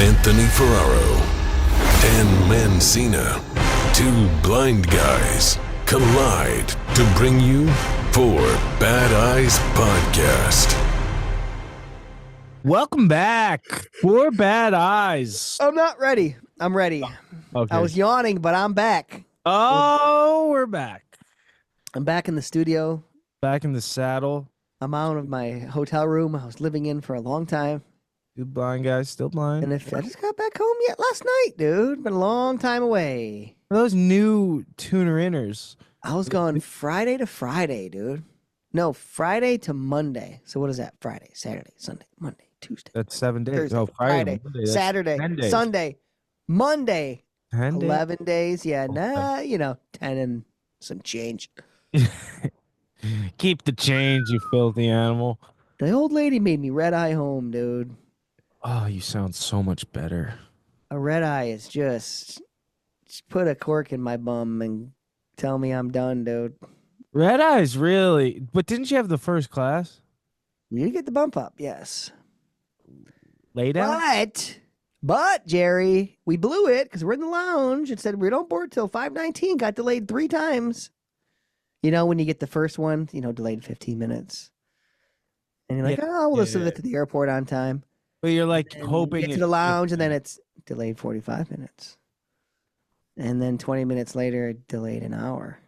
Anthony Ferraro and Mancina. Two blind guys collide to bring you Four Bad Eyes Podcast. Welcome back. Four Bad Eyes. I'm not ready. I'm ready. Okay. I was yawning, but I'm back. Oh, we're back. I'm back in the studio. Back in the saddle. I'm out of my hotel room I was living in for a long time. Two blind guys, still blind. And if I just got back home yet last night, dude. Been a long time away. Those new tuner inners. I was gone Friday to Friday, dude. No, Friday to Monday. So what is that? Friday, Saturday, Sunday, Monday, Tuesday. That's 7 days. Thursday, Oh, Friday, Monday, that's Saturday, 10 days. Sunday, Monday. 10 days? 11 days. Yeah, Okay. 10 and some change. Keep the change, you filthy animal. The old lady made me red eye home, dude. Oh, you sound so much better. A red eye is just put a cork in my bum and tell me I'm done, dude. Red eyes, really? But didn't you have the first class? You get the bump up, yes. Lay down? But Jerry, we blew it because we're in the lounge. It said we don't board till 5:19. Got delayed 3 times. You know, when you get the first one, delayed 15 minutes. And you're like, we'll listen to the airport on time. But you're like And hoping you get to the lounge, and then it's delayed 45 minutes. And then 20 minutes later, it delayed an hour.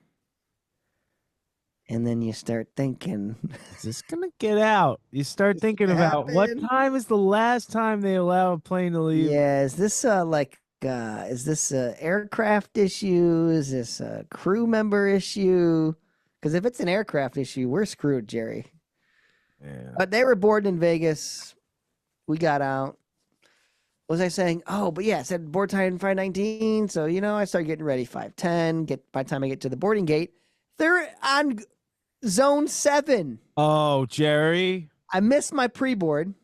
And then you start thinking, is this gonna get out? You start thinking about what time is the last time they allow a plane to leave? yeah, is this is this a aircraft issue? Is this a crew member issue? Because if it's an aircraft issue, we're screwed, Jerry. Yeah. But they were boarding in Vegas. We got out. What was I saying? Oh, but yeah, it said board time 5:19. So, I started getting ready 5:10. By the time I get to the boarding gate, they're on zone 7. Oh, Jerry. I missed my pre-board.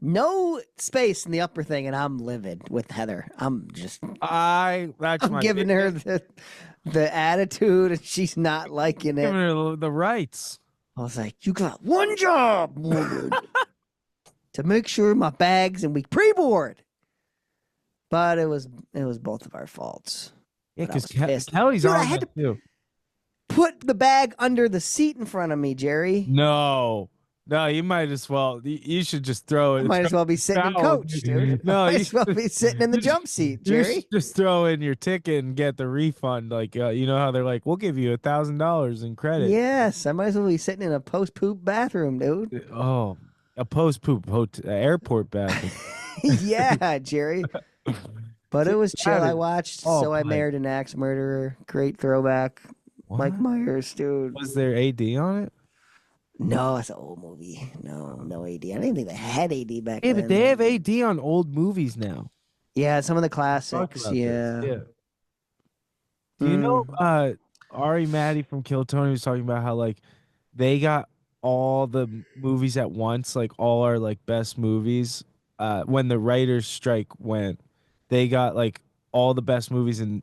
No space in the upper thing, and I'm livid with Heather. I'm giving her the attitude, and she's not liking it. Giving her the rights. I was like, you got one job, woman, to make sure my bags and we pre-board. But it was both of our faults. Yeah, But I because was pissed. Kelly's Dude, on I had that too. Put the bag under the seat in front of me, Jerry. No, you might as well. You should just throw it. I might as well be sitting in coach, dude. No, might as well be sitting in the jump seat, You Jerry. should just throw in your ticket and get the refund. Like, you know how they're like, we'll give you $1,000 in credit. Yes, I might as well be sitting in a post-poop bathroom, dude. Oh, a post-poop airport bathroom. Yeah, Jerry. But it was chill. I watched So I Married an Axe Murderer. Great throwback. What? Mike Myers, dude. Was there AD on it? No, it's an old movie. No AD. I didn't think they had AD back Yeah, then. but they have AD on old movies now. Yeah, some of the Talk classics. about Yeah. this. Do you know Ari Maddie from Kill Tony was talking about how like they got all the movies at once, like all our like best movies. When the writers' strike went, they got like all the best movies in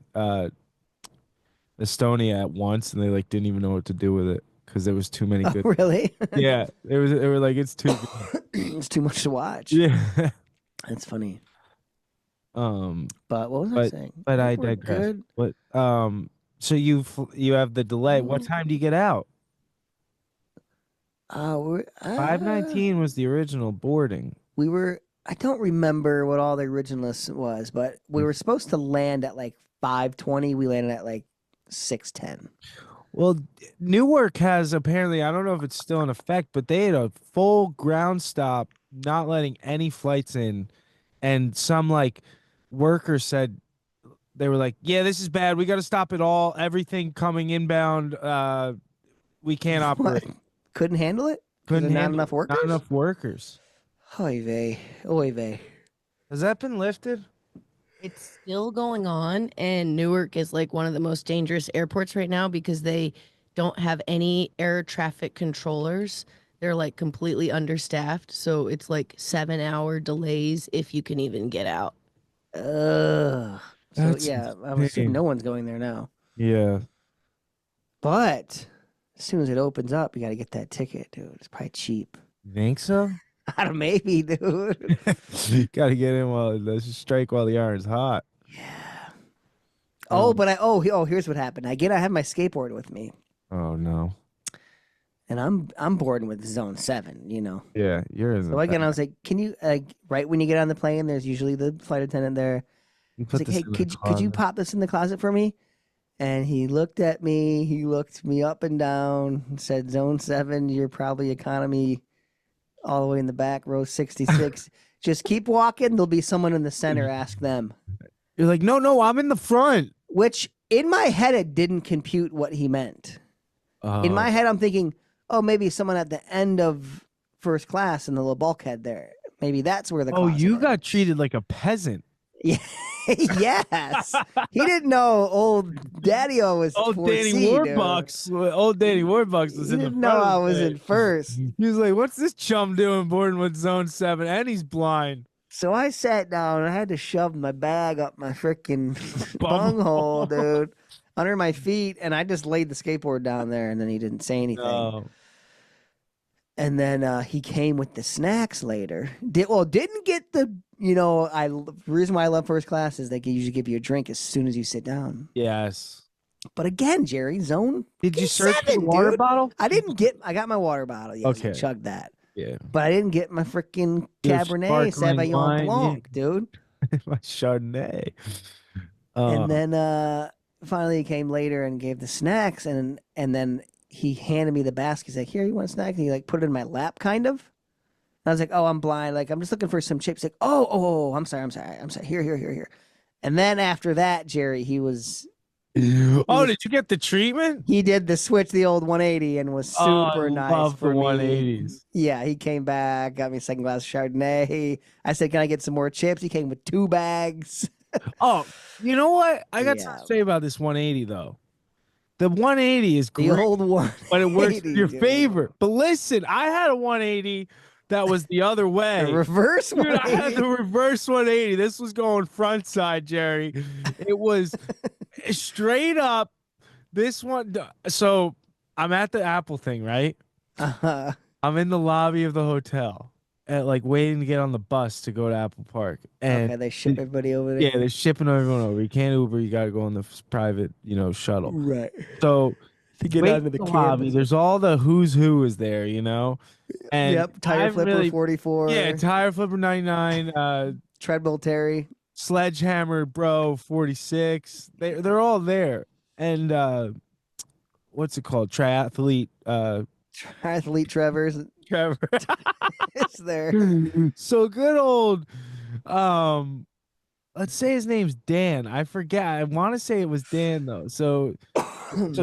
Estonia at once, and they like didn't even know what to do with it because there was too many good. Oh, really? Yeah, they were like it's too good. It's too much to watch. Yeah. That's funny. But what was I saying? I We're digress. good. But so you have the delay. What time do you get out? 5:19 was the original boarding. We were. I don't remember what all the original was, but we were supposed to land at like 5:20. We landed at like 6:10. Well, Newark has apparently, I don't know if it's still in effect, but they had a full ground stop, not letting any flights in, and some like workers said they were like, "Yeah, this is bad. We got to stop it all. Everything coming inbound. We can't operate." What? Couldn't handle it? Couldn't Not handle- enough workers? Not enough workers. Oy vey. Oy vey. Has that been lifted? It's still going on, and Newark is like one of the most dangerous airports right now because they don't have any air traffic controllers. They're like completely understaffed, so it's like 7-hour delays if you can even get out. Ugh. So That's yeah, I'm assuming no one's going there now. Yeah. But as soon as it opens up, you got to get that ticket, dude. It's probably cheap. You think so? I don't maybe, dude. Gotta get in while strike while the iron's hot. Oh, but here's what happened. I have my skateboard with me, Oh no. and I'm boarding with Zone 7, you know. Yeah, you're in So the again, I back. was like, "Can you right when you get on the plane, there's usually the flight attendant there." You I was put like, this "Hey, in the could you closet. pop this in the closet for me?" And he looked at me, he looked me up and down, and said, "Zone 7, you're probably economy all the way in the back, row 66. Just keep walking, there'll be someone in the center, ask them." You're like, no, I'm in the front. Which in my head it didn't compute what he meant. In my head I'm thinking, "Oh, maybe someone at the end of first class in the little bulkhead there. Maybe that's where the Oh, closet you got is." treated like a peasant. Yeah. Yes. He didn't know old Daddy-O was Old Danny 4C, dude. Old Danny Warbucks was He in the didn't know front I of the was thing. in first. He was like, "What's this chum doing boarding with Zone 7?" And he's blind. So I sat down and I had to shove my bag up my freaking Bum bunghole, dude, under my feet, and I just laid the skateboard down there, and then he didn't say anything. No. And then he came with the snacks later. Didn't get the the reason why I love first class is they can usually give you a drink as soon as you sit down. Yes. But again, Jerry, zone. Did you search for the 7, water dude. bottle? I got my water bottle. Yes, Okay. chugged that. Yeah. But I didn't get my freaking Your Cabernet sparkling Sauvignon wine, Blanc, yeah. dude. My Chardonnay. And then finally he came later and gave the snacks, and then he handed me the basket. He's like, "Here, you want a snack?" And he like put it in my lap, kind of. And I was like, "Oh, I'm blind. Like, I'm just looking for some chips." Like, "Oh, I'm sorry. Here." And then after that, Jerry, he did you get the treatment? did the switch, the old 180, and was super I nice love for the me. 180s. Yeah, he came back, got me a second glass of Chardonnay. I said, "Can I get some more chips?" He came with 2 bags. Oh, you know what? I got Yeah. something to say about this 180 though. The 180 is The great, old one. but it works in your dude. favor. But listen, I had a 180 that was the other way. The reverse Dude, I had 180. the reverse 180. This was going front side, Jerry. It was straight up. This one. So I'm at the Apple thing, right? Uh-huh. I'm in the lobby of the hotel, and like waiting to get on the bus to go to Apple Park. And Okay, they ship everybody over there. yeah, they're shipping everyone over. You can't Uber. You got to go on the private, shuttle. Right. So To get wait onto in the lobby. campus. There's all the who's who is there, And Yep. Tire I've flipper really, 44. yeah, tire flipper 99, Treadmill Terry. sledgehammer bro 46. They're all there. And what's it called? Triathlete Triathlete Trevor's Trevor. is there. So good old let's say his name's Dan. I forget. I want to say it was Dan though. So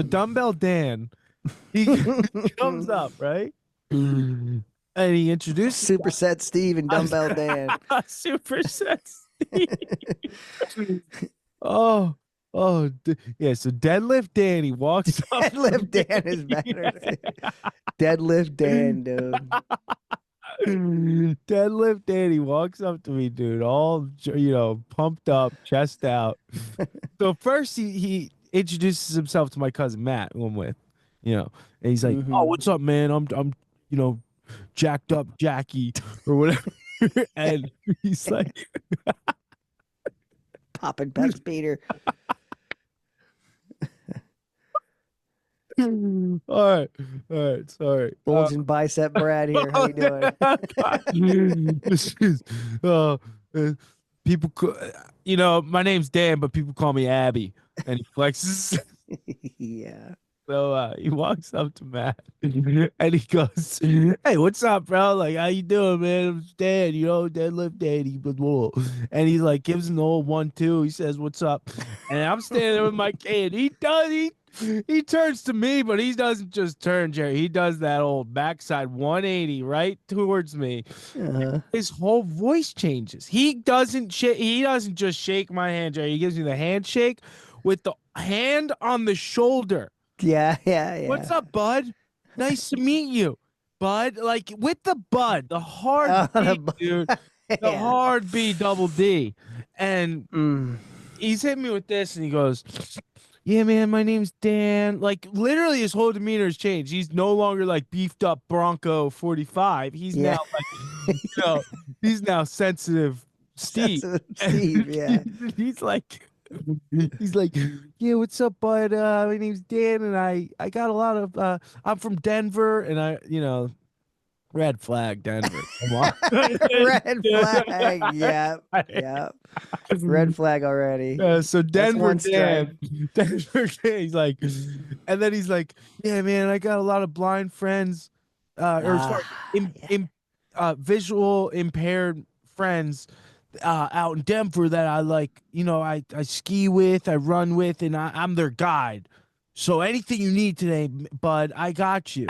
dumbbell Dan, he comes up, right? And he introduces Superset Steve and Dumbbell Dan. Super Set Steve. Oh, yeah. So deadlift Dan, he walks up. Deadlift Dan is better. Deadlift Dan, dude. Deadlift Dan, he walks up to me, dude, all pumped up, chest out. So first he introduces himself to my cousin Matt, who I'm with, and he's like, "Oh, what's up, man? I'm jacked up Jackie or whatever," and he's like, Popping Peps Peter. all right, sorry. Bulging bicep Brad here. How you doing? This is, people, my name's Dan, but people call me Abby, and he flexes. Yeah. So he walks up to Matt and he goes, "Hey, what's up, bro? Like, how you doing, man? I'm Dan, deadlift daddy, blah, blah." And he like gives him the old 1-2. He says, "What's up?" And I'm standing there with my kid. He turns to me, but he doesn't just turn, Jerry. He does that old backside 180 right towards me. Uh-huh. His whole voice changes. He doesn't just shake my hand, Jerry. He gives me the handshake with the hand on the shoulder. Yeah. What's up, bud? Nice to meet you, bud. Like with the bud, the hard B, dude. The hard B double D. And he's hitting me with this and he goes, yeah, man, my name's Dan. Like literally his whole demeanor has changed. He's no longer like beefed up Bronco 45. He's Yeah. now like, he's now sensitive Steve. Steve, yeah. He's like, yeah, what's up, bud? My name's Dan, and I got a lot of I'm from Denver, and red flag Denver. Come on. Red flag. Yep. Yep. Red flag already. So Denver one strike. Dan, Denver Dan, he's like, and then he's like, yeah, man, I got a lot of blind friends, or sorry, visual impaired friends, out in Denver that I like, I ski with, I run with, and I'm their guide. So anything you need today, bud, I got you.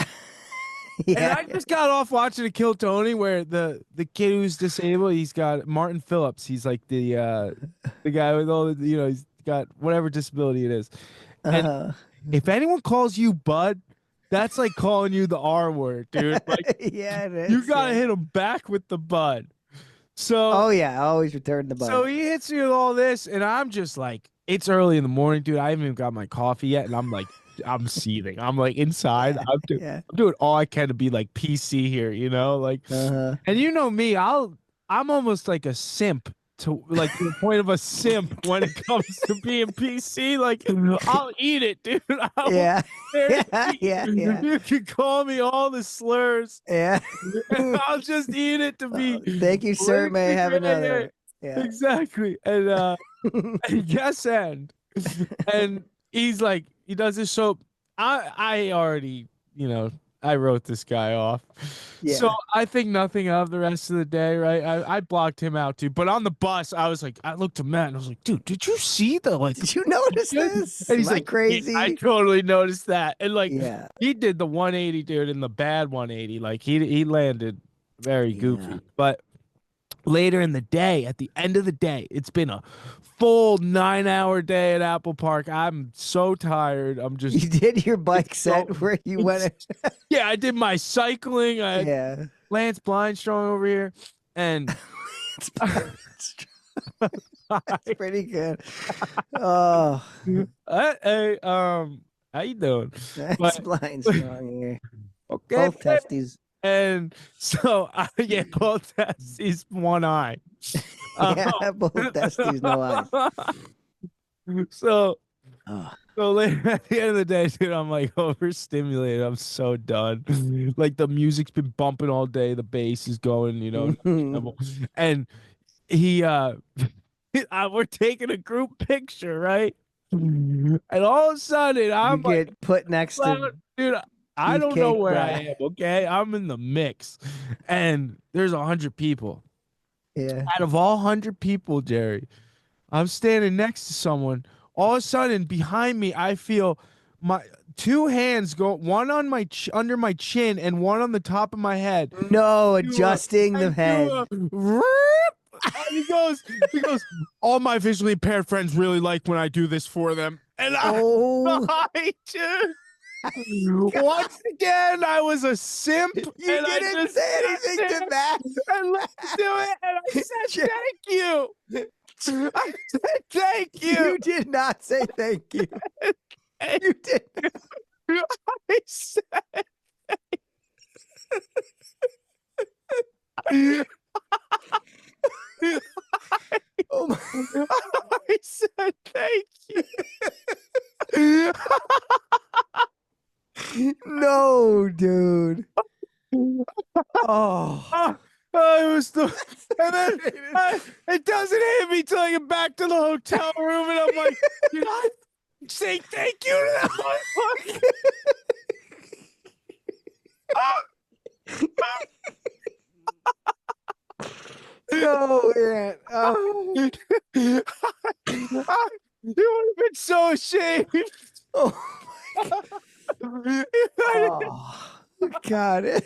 And Yeah. I just got off watching A Kill Tony, where the kid who's disabled, he's got Martin Phillips. He's like the guy with all the, he's got whatever disability it is. And if anyone calls you bud, that's like calling you the R word, dude. Like, yeah, it is. you gotta hit him back with the bud. So, Oh yeah, I always return the bud. so he hits me with all this, and I'm just like, it's early in the morning, dude. I haven't even got my coffee yet, and I'm like, I'm seething. I'm like inside. I'm doing all I can to be like PC here, like. And you know me, I'm almost like a simp to the point of a simp when it comes to being PC. Like, I'll eat it, dude. Yeah. Yeah. You can call me all the slurs. Yeah. I'll just eat it to be. Thank you, sir. May I have another? Yeah. Exactly. And yes, and he's like, he does this. So I already, I wrote this guy off. Yeah. So I think nothing of the rest of the day, right? I blocked him out too. But on the bus, I was like, I looked at Matt and I was like, dude, did you see the Did you notice this? And he's Am I like, crazy. Yeah, I totally noticed that. And Yeah. he did the 180, dude, and the bad 180. Like he landed very goofy. But later in the day, at the end of the day, it's been a full 9-hour day at Apple Park. I'm so tired. I'm just. You did your bike set where you went. Yeah, I did my cycling. I Yeah. Lance Blindstrong over here, and That's pretty good. Oh, hey, how you doing? that's blind strong here. Okay, Both testes. and so yeah, both testes, one eye. Yeah, both testes, no eyes. So. Oh. So later at the end of the day, dude, I'm like overstimulated. I'm so done. Like the music's been bumping all day. The bass is going, and he, we're taking a group picture, right? And all of a sudden, I'm You get put next to. dude, I don't know Beefcake where I Brad. am. Okay, I'm in the mix, and there's 100 people. Yeah. Out of all 100 people, Jerry, I'm standing next to someone. All of a sudden, behind me, I feel my two hands go, one on my under my chin and one on the top of my head. No, adjusting the head. He goes, all my visually impaired friends really like when I do this for them. And I just, once again, I was a simp. You didn't say anything to Matt. And let's do it. And I said, thank you. I said thank you. You did not say thank you. You did. I said Oh my. I said thank you. No, dude. Oh. I was the, and then it doesn't hit me till I get back to the hotel room, and I'm like, did I say thank you to that motherfucker? No, Aaron. Oh. You would have been so ashamed. Oh. Oh. Got it.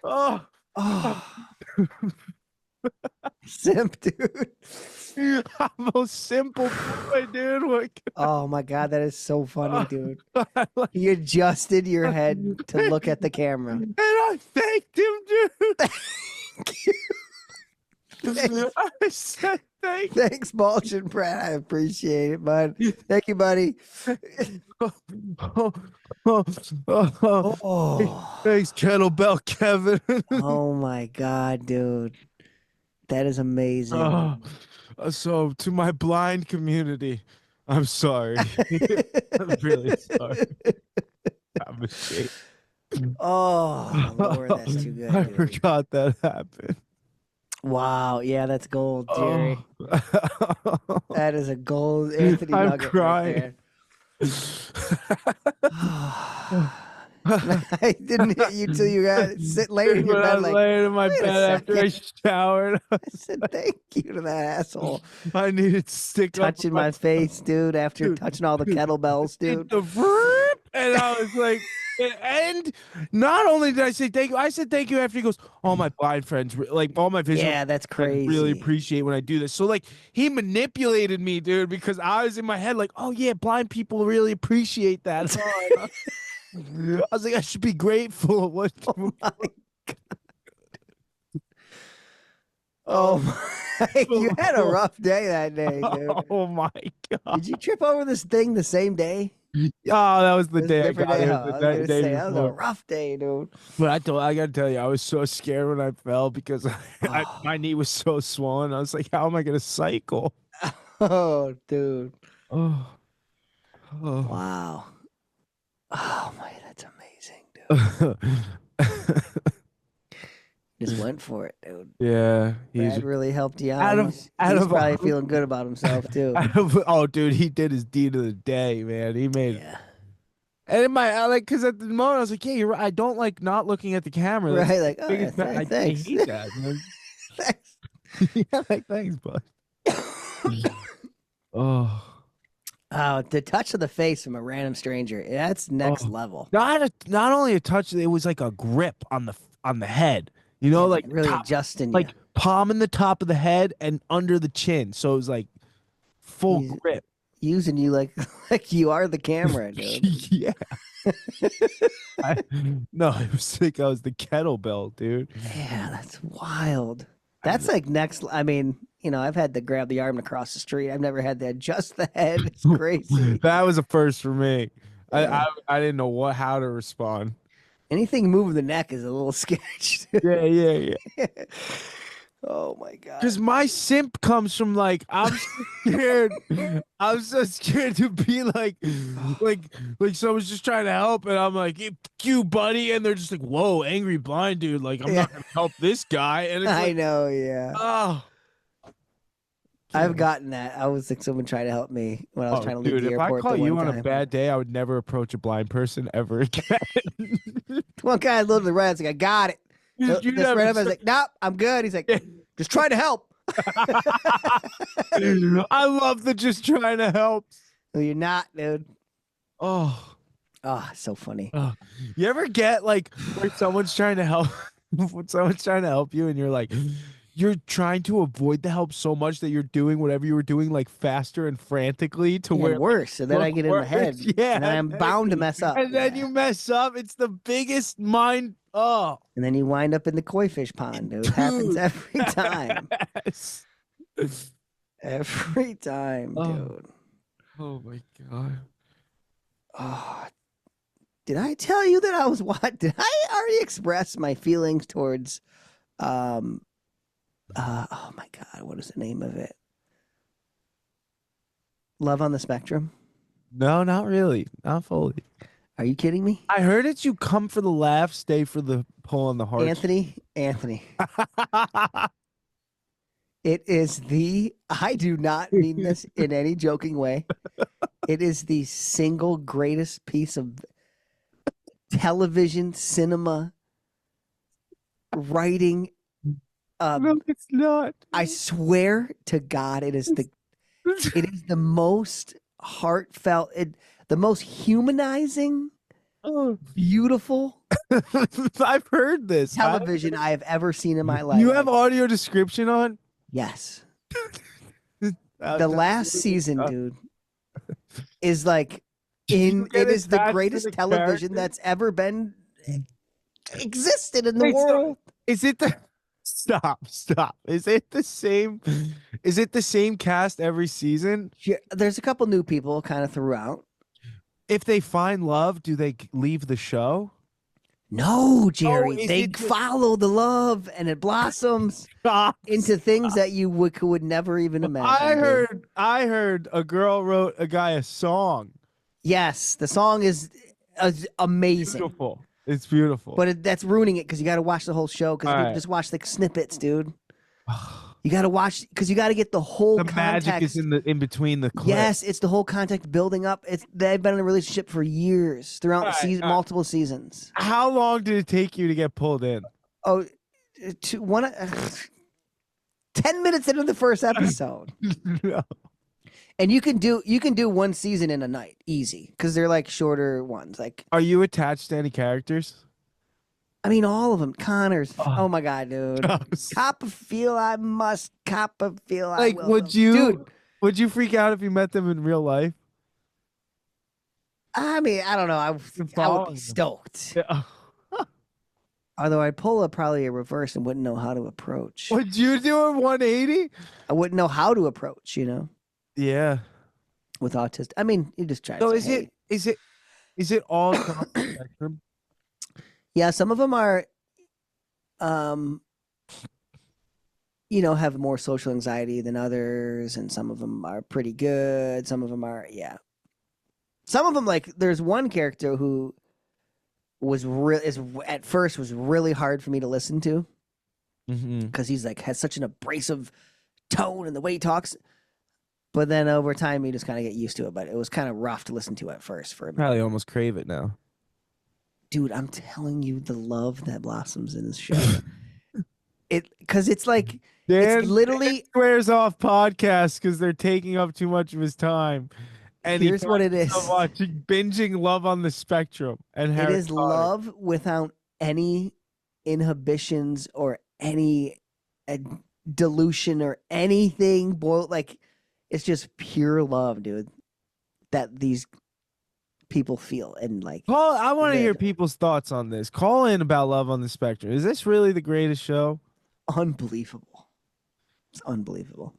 Oh. Simp, dude. I'm a simple boy, dude. What Oh my god, that is so funny, dude. You adjusted your head to look at the camera. And I thanked him, dude. I said thank Thanks, Mulch and Brad. I appreciate it, bud. Thank you, buddy. oh, oh, oh. Oh, Thanks, Kettlebell Kevin. oh my God, dude. That is amazing. So to my blind community, I'm sorry. I'm really sorry. I'm ashamed. Oh, Lord, that's too good, I dude. forgot that happened. Wow. Yeah, that's gold, Jerry. Oh. That is a gold Anthony I'm nugget crying. right there. I didn't hit you till you got laying in your When I bed was like, laying in my "Wait a bed after I second." showered, I said thank you to that asshole. I needed to stick up Touching my face, dude, after Dude, touching all the kettlebells, did dude. the vroom, and I was like, and not only did I say thank you, I said thank you after he goes, all my blind friends, like all my visual Yeah, that's friends really crazy. appreciate when I do this. So like he manipulated me, dude, because I was in my head like, oh yeah, blind people really appreciate that. Huh? I was like, I should be grateful. What? Oh my Oh my, you had a rough day that day, dude. Oh my god! Did you trip over this thing the same day? Oh, that was the It was a day I different got day. it. Huh? It I was was the gonna day say that was a before. rough day, dude. But I gotta tell you, I was so scared when I fell because my knee was so swollen. I was like, how am I gonna cycle? Oh, dude. Oh, oh. Wow. Oh my, that's amazing, dude. Just went for it, dude. Yeah, Brad really helped you out. out of He's out of probably feeling good about himself too. oh, dude, he did his deed of the day, man. He made. Yeah. And in my because at the moment I was like, yeah, you're right. I don't like not looking at the camera. That's Right, like, the oh, biggest yeah, bad- I thanks. hate that, man. Thanks. Yeah, like thanks, bud. Oh. Oh, the touch of the face from a random stranger. That's next Oh. level. Not only a touch, it was like a grip on the head. You know, Yeah, like really top, adjusting like you. palm in the top of the head and under the chin. So it was like full He's- grip. Using you like like you are the camera, dude. Yeah. No, it was like I was the kettlebell, dude. Yeah, that's wild. That's like next. I mean, you know, I've had to grab the arm across the street. I've never had to adjust the head. It's crazy. That was a first for me. Yeah. I didn't know how to respond. Anything moving the neck is a little sketch. Yeah. Oh my god. Because my simp comes from like I'm so scared. I'm so scared to be like someone's just trying to help, and I'm like, you buddy, and they're just like, whoa, angry blind dude. Like I'm not gonna help this guy. And it's I like, know, yeah. oh, I've gotten that. I was like someone trying to help me when I was trying to leave dude, the if I airport. call the you one on time. a bad day, I would never approach a blind person ever again. One guy looked to the right. I was like, I got it. You This never right up, I was like, nope, I'm good. He's like, just try to help. I love the just trying to help. No, you're not, dude. Oh. Oh, so funny. Oh, you ever get like where someone's trying to help when someone's trying to help you and you're trying to avoid the help so much that you're doing whatever you were doing like faster and frantically to Yeah, where and worse. And then I get in my worse. head. Yeah, And I'm bound to mess up. and then Yeah. you mess up. It's the biggest mind. Oh, And then you wind up in the koi fish pond, dude. It happens Dude. every time. yes. Every time, Oh. dude. Oh my god. Oh, did I tell you that I was what? Did I already express my feelings towards oh my god, what is the name of it? Love on the Spectrum? No, not really. Not fully. Are you kidding me? I heard it's you come for the laugh, stay for the pull on the heart. Anthony. It is I do not mean this in any joking way. It is the single greatest piece of television, cinema, writing. No, it's not. I swear to God, it is the most heartfelt, the most humanizing, Oh. beautiful I've heard this. television I have ever seen in my life. You have audio description on? Yes. The last season, dude, is like it is the attached to greatest the television character? that's ever been existed in the Wait, so- world. Is it the Stop. Is it the same? Is it the same cast every season? Yeah, there's a couple new people kind of throughout. If they find love, do they leave the show? No, Jerry, is they it just- follow the love and it blossoms into things that you would never even imagine. Dude. I heard a girl wrote a guy a song. Yes, the song is amazing. Beautiful. It's beautiful. But that's ruining it because you got to watch the whole show because All you right. just watch the snippets, dude. You got to watch because you got to get the whole the context. magic is in between the clips. Yes, it's the whole context building up. They've been in a relationship for years throughout All right, multiple seasons. How long did it take you to get pulled in? Oh, 10 minutes into the first episode. No. And you can do one season in a night, easy, because they're like shorter ones. Like, Are you attached to any characters? I mean, all of them. Connors. Oh my god, dude. Gross. Copperfield, I must. Copperfield, I Like, will. would you, Dude, would you freak out if you met them in real life? I mean, I don't know. I would following be them. stoked. Yeah. Although I'd pull probably a reverse and wouldn't know how to approach. Would you do a 180? I wouldn't know how to approach, Yeah. with autism. I mean, you just try to So say, is "Hey." it all across the spectrum? Yeah, some of them are, have more social anxiety than others, and some of them are pretty good. Some of them are, yeah. Some of them, like, there's one character who at first was really hard for me to listen to Mm-hmm. because he's like has such an abrasive tone and the way he talks. But then over time, you just kind of get used to it. But it was kind of rough to listen to at first for me. Probably almost crave it now. Dude, I'm telling you, the love that blossoms in this show. Because it's like Dan, it's literally. Dan swears off podcasts because they're taking up too much of his time. And Here's what it is. Watching binging Love on the Spectrum and It Harry is Potter. love without any inhibitions or any dilution or anything. Like it's just pure love, dude. That these people feel and like. Call. I want to hear live. people's thoughts on this. Call in about Love on the Spectrum. Is this really the greatest show? Unbelievable. It's unbelievable.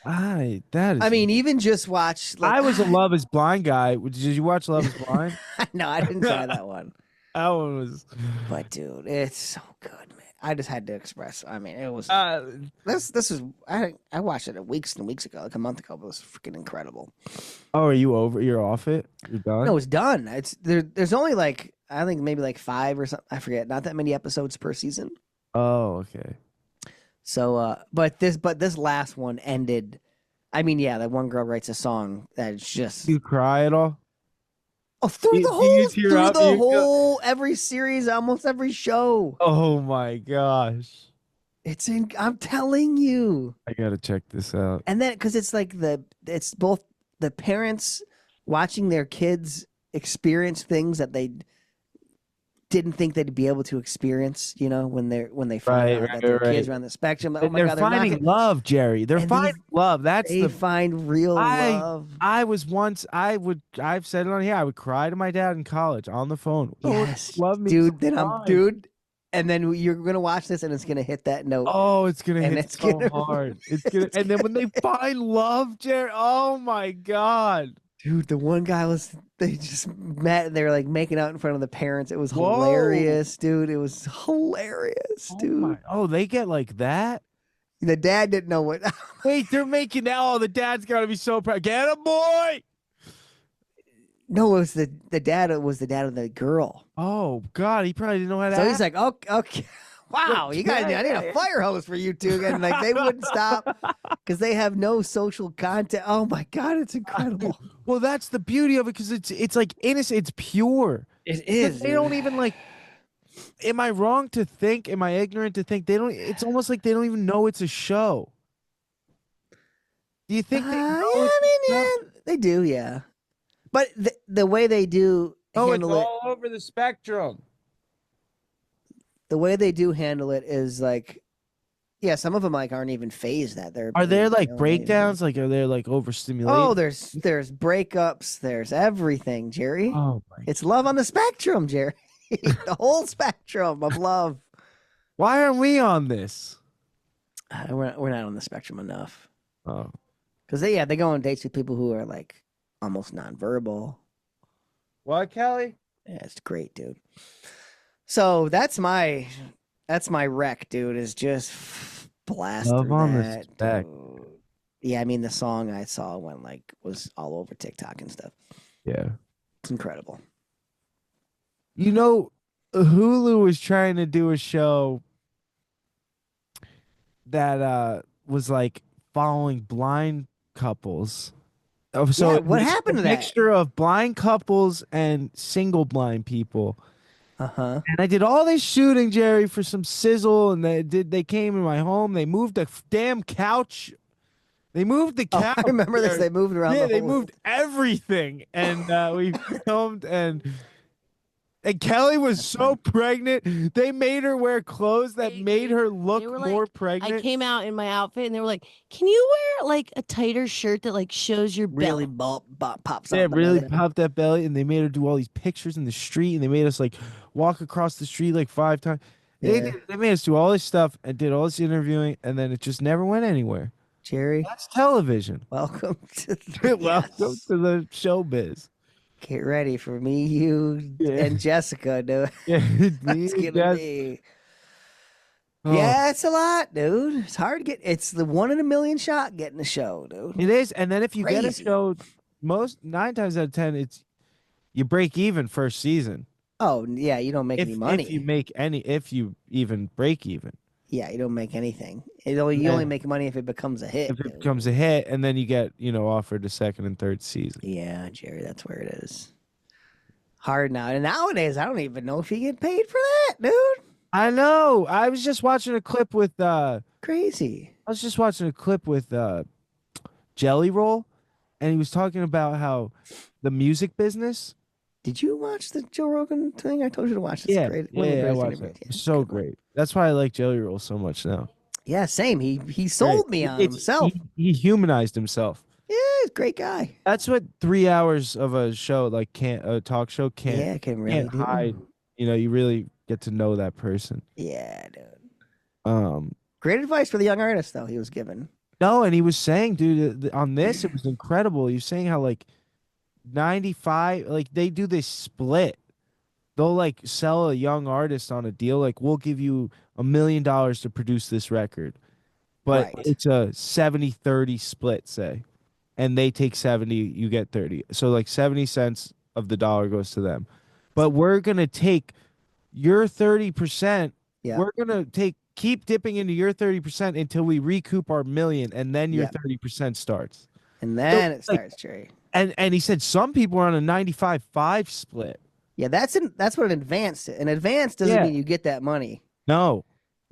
That is. I mean, even just watch. Like, I was a Love Is Blind guy. Did you watch Love Is Blind? No, I didn't try that one. That one was. But dude, it's so good, man. I just had to express. I mean, it was Uh, this is I watched it weeks and weeks ago, like a month ago. But it was freaking incredible. oh, are you over? You're off it. You're done. No, it's done. It's there's only like I think maybe like 5 or something. I forget. Not that many episodes per season. Oh, okay. So, but this last one ended. I mean, yeah, that one girl writes a song that's just You cry at all? through you- the do whole you tear up? You go- every series, almost every show. Oh my gosh! I'm telling you. I gotta check this out. And then because it's like it's both the parents watching their kids experience things that they didn't think they'd be able to experience, when they find out that their kids are on the spectrum. Oh my They're god, finding love, Jerry. They're And finding love. That's they the. find real love. I've said it on here. I would cry to my dad in college on the phone. Oh, Yes, love me, dude. Then sometime. and then you're gonna watch this, and it's gonna hit that note. Oh, it's gonna And hit it's so gonna- hard. It's gonna, and then when they find love, Jerry. Oh my god. Dude, the one guy they just met and they were like making out in front of the parents. It was Whoa. hilarious, dude. It was hilarious, dude. Oh, they get like that. The dad didn't know what. Wait, they're making that. Oh, the dad's got to be so proud. Get a boy. No, it was the dad. It was the dad of the girl. Oh God, he probably didn't know how to. So act. he's like, okay. Wow, you guys, I need a fire hose for you two. And like they wouldn't stop because they have no social contact. Oh my god, it's incredible. Well, that's the beauty of it because it's like innocent. It's pure. It Because they don't even like. Am I wrong to think? Am I ignorant to think they don't? It's almost like they don't even know it's a show. Do you think they know? Yeah, it's I a mean, show? yeah, they do, yeah. But the way they do Oh, it's handle it, all over the spectrum. the way they do handle it is like, yeah, some of them like aren't even phased that they're. Are there like they don't even- breakdowns? Like, are there like overstimulated? Oh, there's breakups. There's everything, Jerry. Oh my. It's love on the spectrum, Jerry. The whole spectrum of love. Why aren't we on this? We're not on the spectrum enough. Oh, Because they go on dates with people who are like almost nonverbal. what, Kelly? Yeah, it's great, dude. So that's my wreck, dude. Is just blast Love through on the that, spec. dude. Yeah, I mean the song I saw was all over TikTok and stuff. Yeah. It's incredible. You know, Hulu was trying to do a show that was like following blind couples. So Yeah, it what was a happened to that? mixture of blind couples and single blind people. Uh-huh. And I did all this shooting, Jerry, for some sizzle, and they came in my home. They moved the damn couch. They moved the Oh, couch. I remember this. Jerry. They moved around Yeah, the they whole. moved everything, and we filmed and Kelly was That's so fun. pregnant. They made her wear clothes that made her look They were more like, I pregnant. came out in my outfit and they were like, "Can you wear like a tighter shirt that like shows your Really belly?" pops Yeah, out the really belly. popped that belly, and they made her do all these pictures in the street, and they made us like walk across the street like 5 times. Yeah. They made us do all this stuff and did all this interviewing, and then it just never went anywhere. Jerry, That's television. welcome to Welcome yes. to the showbiz. Get ready for me, you, Yeah, and Jessica, dude. yeah. That's Me, gonna Jess. be. Oh, Yeah, it's a lot, dude. It's hard to get. It's the 1 in a million shot getting a show, dude. it is. And then if you get a Crazy. show, most 9 times out of 10, it's you break even first season. Oh yeah, you don't make any If you money. make any, if you even break even. Yeah, you don't make anything. You only Yeah. make money if it becomes a hit, If it dude. becomes a hit, and then you get offered a second and third season. Yeah, Jerry, that's where it is. Hard now. And nowadays, I don't even know if you get paid for that, dude. I know. I was just watching a clip with Crazy. Jelly Roll, and he was talking about how the music business. Did you watch the Joe Rogan thing? I told you to watch. It's Yeah, great. yeah, One of the yeah, I greatest watched interviews. that. Yeah, So good one. great. That's why I like Jelly Roll so much now. Yeah, same. He Great. sold me on himself. He humanized himself. Yeah, he's a great guy. That's what 3 hours of a show like can't a talk show Yeah, can really can't do. hide. You really get to know that person. Yeah, dude. Um, Great advice for the young artist, though, he was given. no, and he was saying, dude, on this it was incredible. He was saying how like 95, like they do this split. They'll like sell a young artist on a deal, like we'll give you $1 million to produce this record, but Right. it's a 70-30 split, say, and they take 70, you get 30. So like 70 cents of the dollar goes to them. But we're gonna take your 30%. Yeah. We're gonna keep dipping into your 30% until we recoup our million, and then your Yeah. 30% starts. And then it like- starts, Jerry. And he said some people are on a 95-5 split. Yeah, that's what an advance is. An advance doesn't Yeah. mean you get that money. No.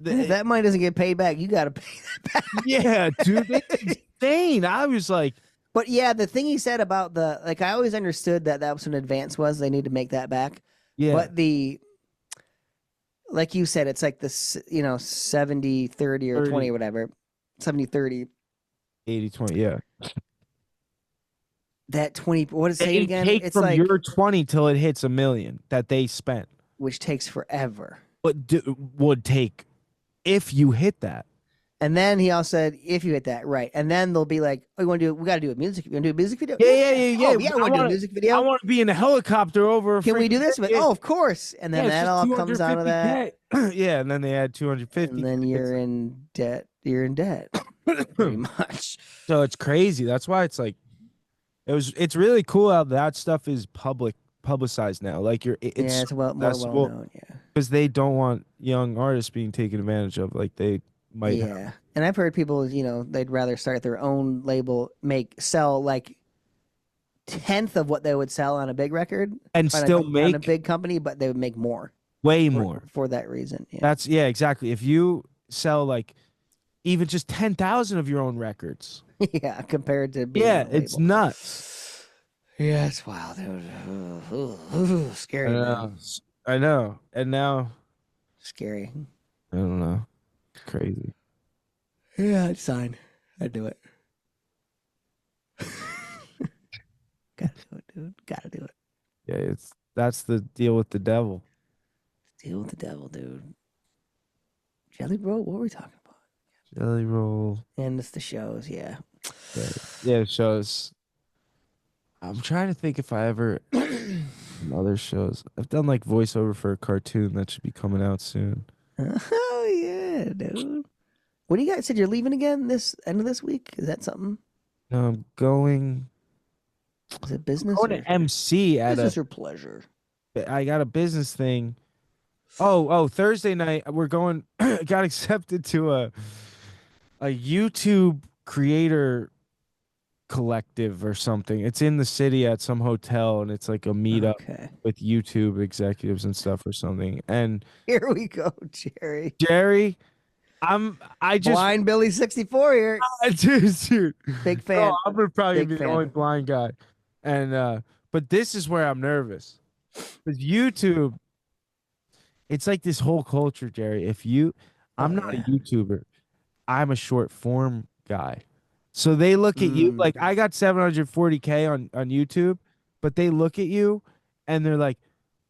And if that money doesn't get paid back, you got to pay that back. Yeah, dude, it's insane. I was like, But yeah, the thing he said about I always understood that was what an advance was. They need to make that back. yeah, But like you said, it's like this, 70, 30 or 30. 20 or whatever. 70, 30. 80-20, yeah. That 20, what did it say They again? take It's from like, your 20 till it hits $1 million that they spent. which takes forever. But would take if you hit that. And then he also said, if you hit that, right. And then they'll be like, oh, we got to do a music. You want to do a music video? Yeah. Oh, yeah, we want to do a wanna- music I video. want to be in a helicopter over. A Can we do freaking- this? But, Yeah. oh, of course. And then Yeah, it's that just all comes out of that. 250K. Yeah, and then they add 250. And then you're in debt. You're in debt, pretty much. So it's crazy. That's why it's like it's really cool how that stuff is publicized now. Like it's Yeah, it's more accessible well known. Yeah. because they don't want young artists being taken advantage of. Like they might have. Yeah. And I've heard people, they'd rather start their own label, sell like 10th of what they would sell on a big record And still on a make big company, but they would make more way more. for that reason. Yeah. That's exactly. If you sell like even just 10,000 of your own records, Yeah, compared to being on a it's label. nuts. Yeah, it's wild, dude. Scary, man. I know. And now Scary. I don't know. It's crazy. Yeah, I'd sign. I'd do it. Gotta do it, dude. Gotta do it. Yeah, that's the deal with the devil. Deal with the devil, dude. Jelly Roll. What were we talking about? Jelly Roll. And it's the shows. Yeah. Yeah, shows. I'm trying to think if I ever some other shows. I've done like voiceover for a cartoon that should be coming out soon. Oh yeah, dude. What do you guys said you're leaving again this end of this week? Is that something? No, I'm going. Is it business Going or to MC at business or pleasure? I got a business thing. Oh, Thursday night we're going. Got accepted to a YouTube creator collective or something. It's in the city at some hotel, and it's like a meetup Okay. with YouTube executives and stuff or something. And Here we go, Jerry. Jerry, I just Blind Billy 64 here. dude, Big fan. I'm probably Big be the fan. only blind guy. And but this is where I'm nervous. With YouTube, it's like this whole culture, Jerry. I'm not a yeah. YouTuber. I'm a short form guy. So they look at you like I got 740K on YouTube, but they look at you and they're like,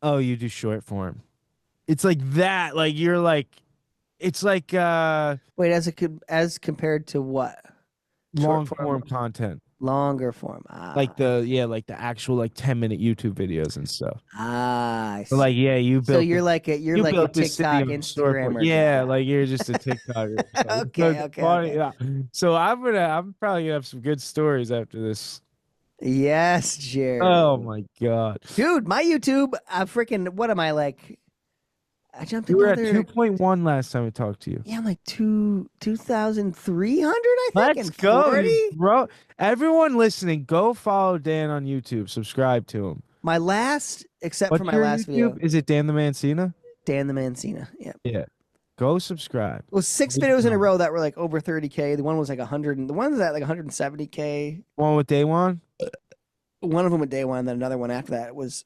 "Oh, you do short form." It's like that. Like you're like, it's like Wait, as compared to what? long Short form content. Longer form. Like the actual like 10-minute YouTube videos and stuff. I see. But like you built so you're like a you like a built this city TikTok on short form. Instagrammer. Yeah, guy. like you're just a TikToker. So Okay, it's okay, funny, okay. yeah. So I'm probably gonna have some good stories after this. Yes, Jerry. Oh my god. Dude, my YouTube, what am I like? I jumped You were at another 2.1 last time we talked to you. Yeah, I'm like 2,300, I think. Let's and go, 40. bro. Everyone listening, go follow Dan on YouTube. Subscribe to him. My last, except What's for my your last YouTube? video, Is it Dan the Mancina? Dan the Mancina. Yeah. Yeah. Go subscribe. Well, 6 videos in a row that were like over 30K. The one was like 100, and the one was at like 170K. One with Day One? One of them with day one, then another one after that was,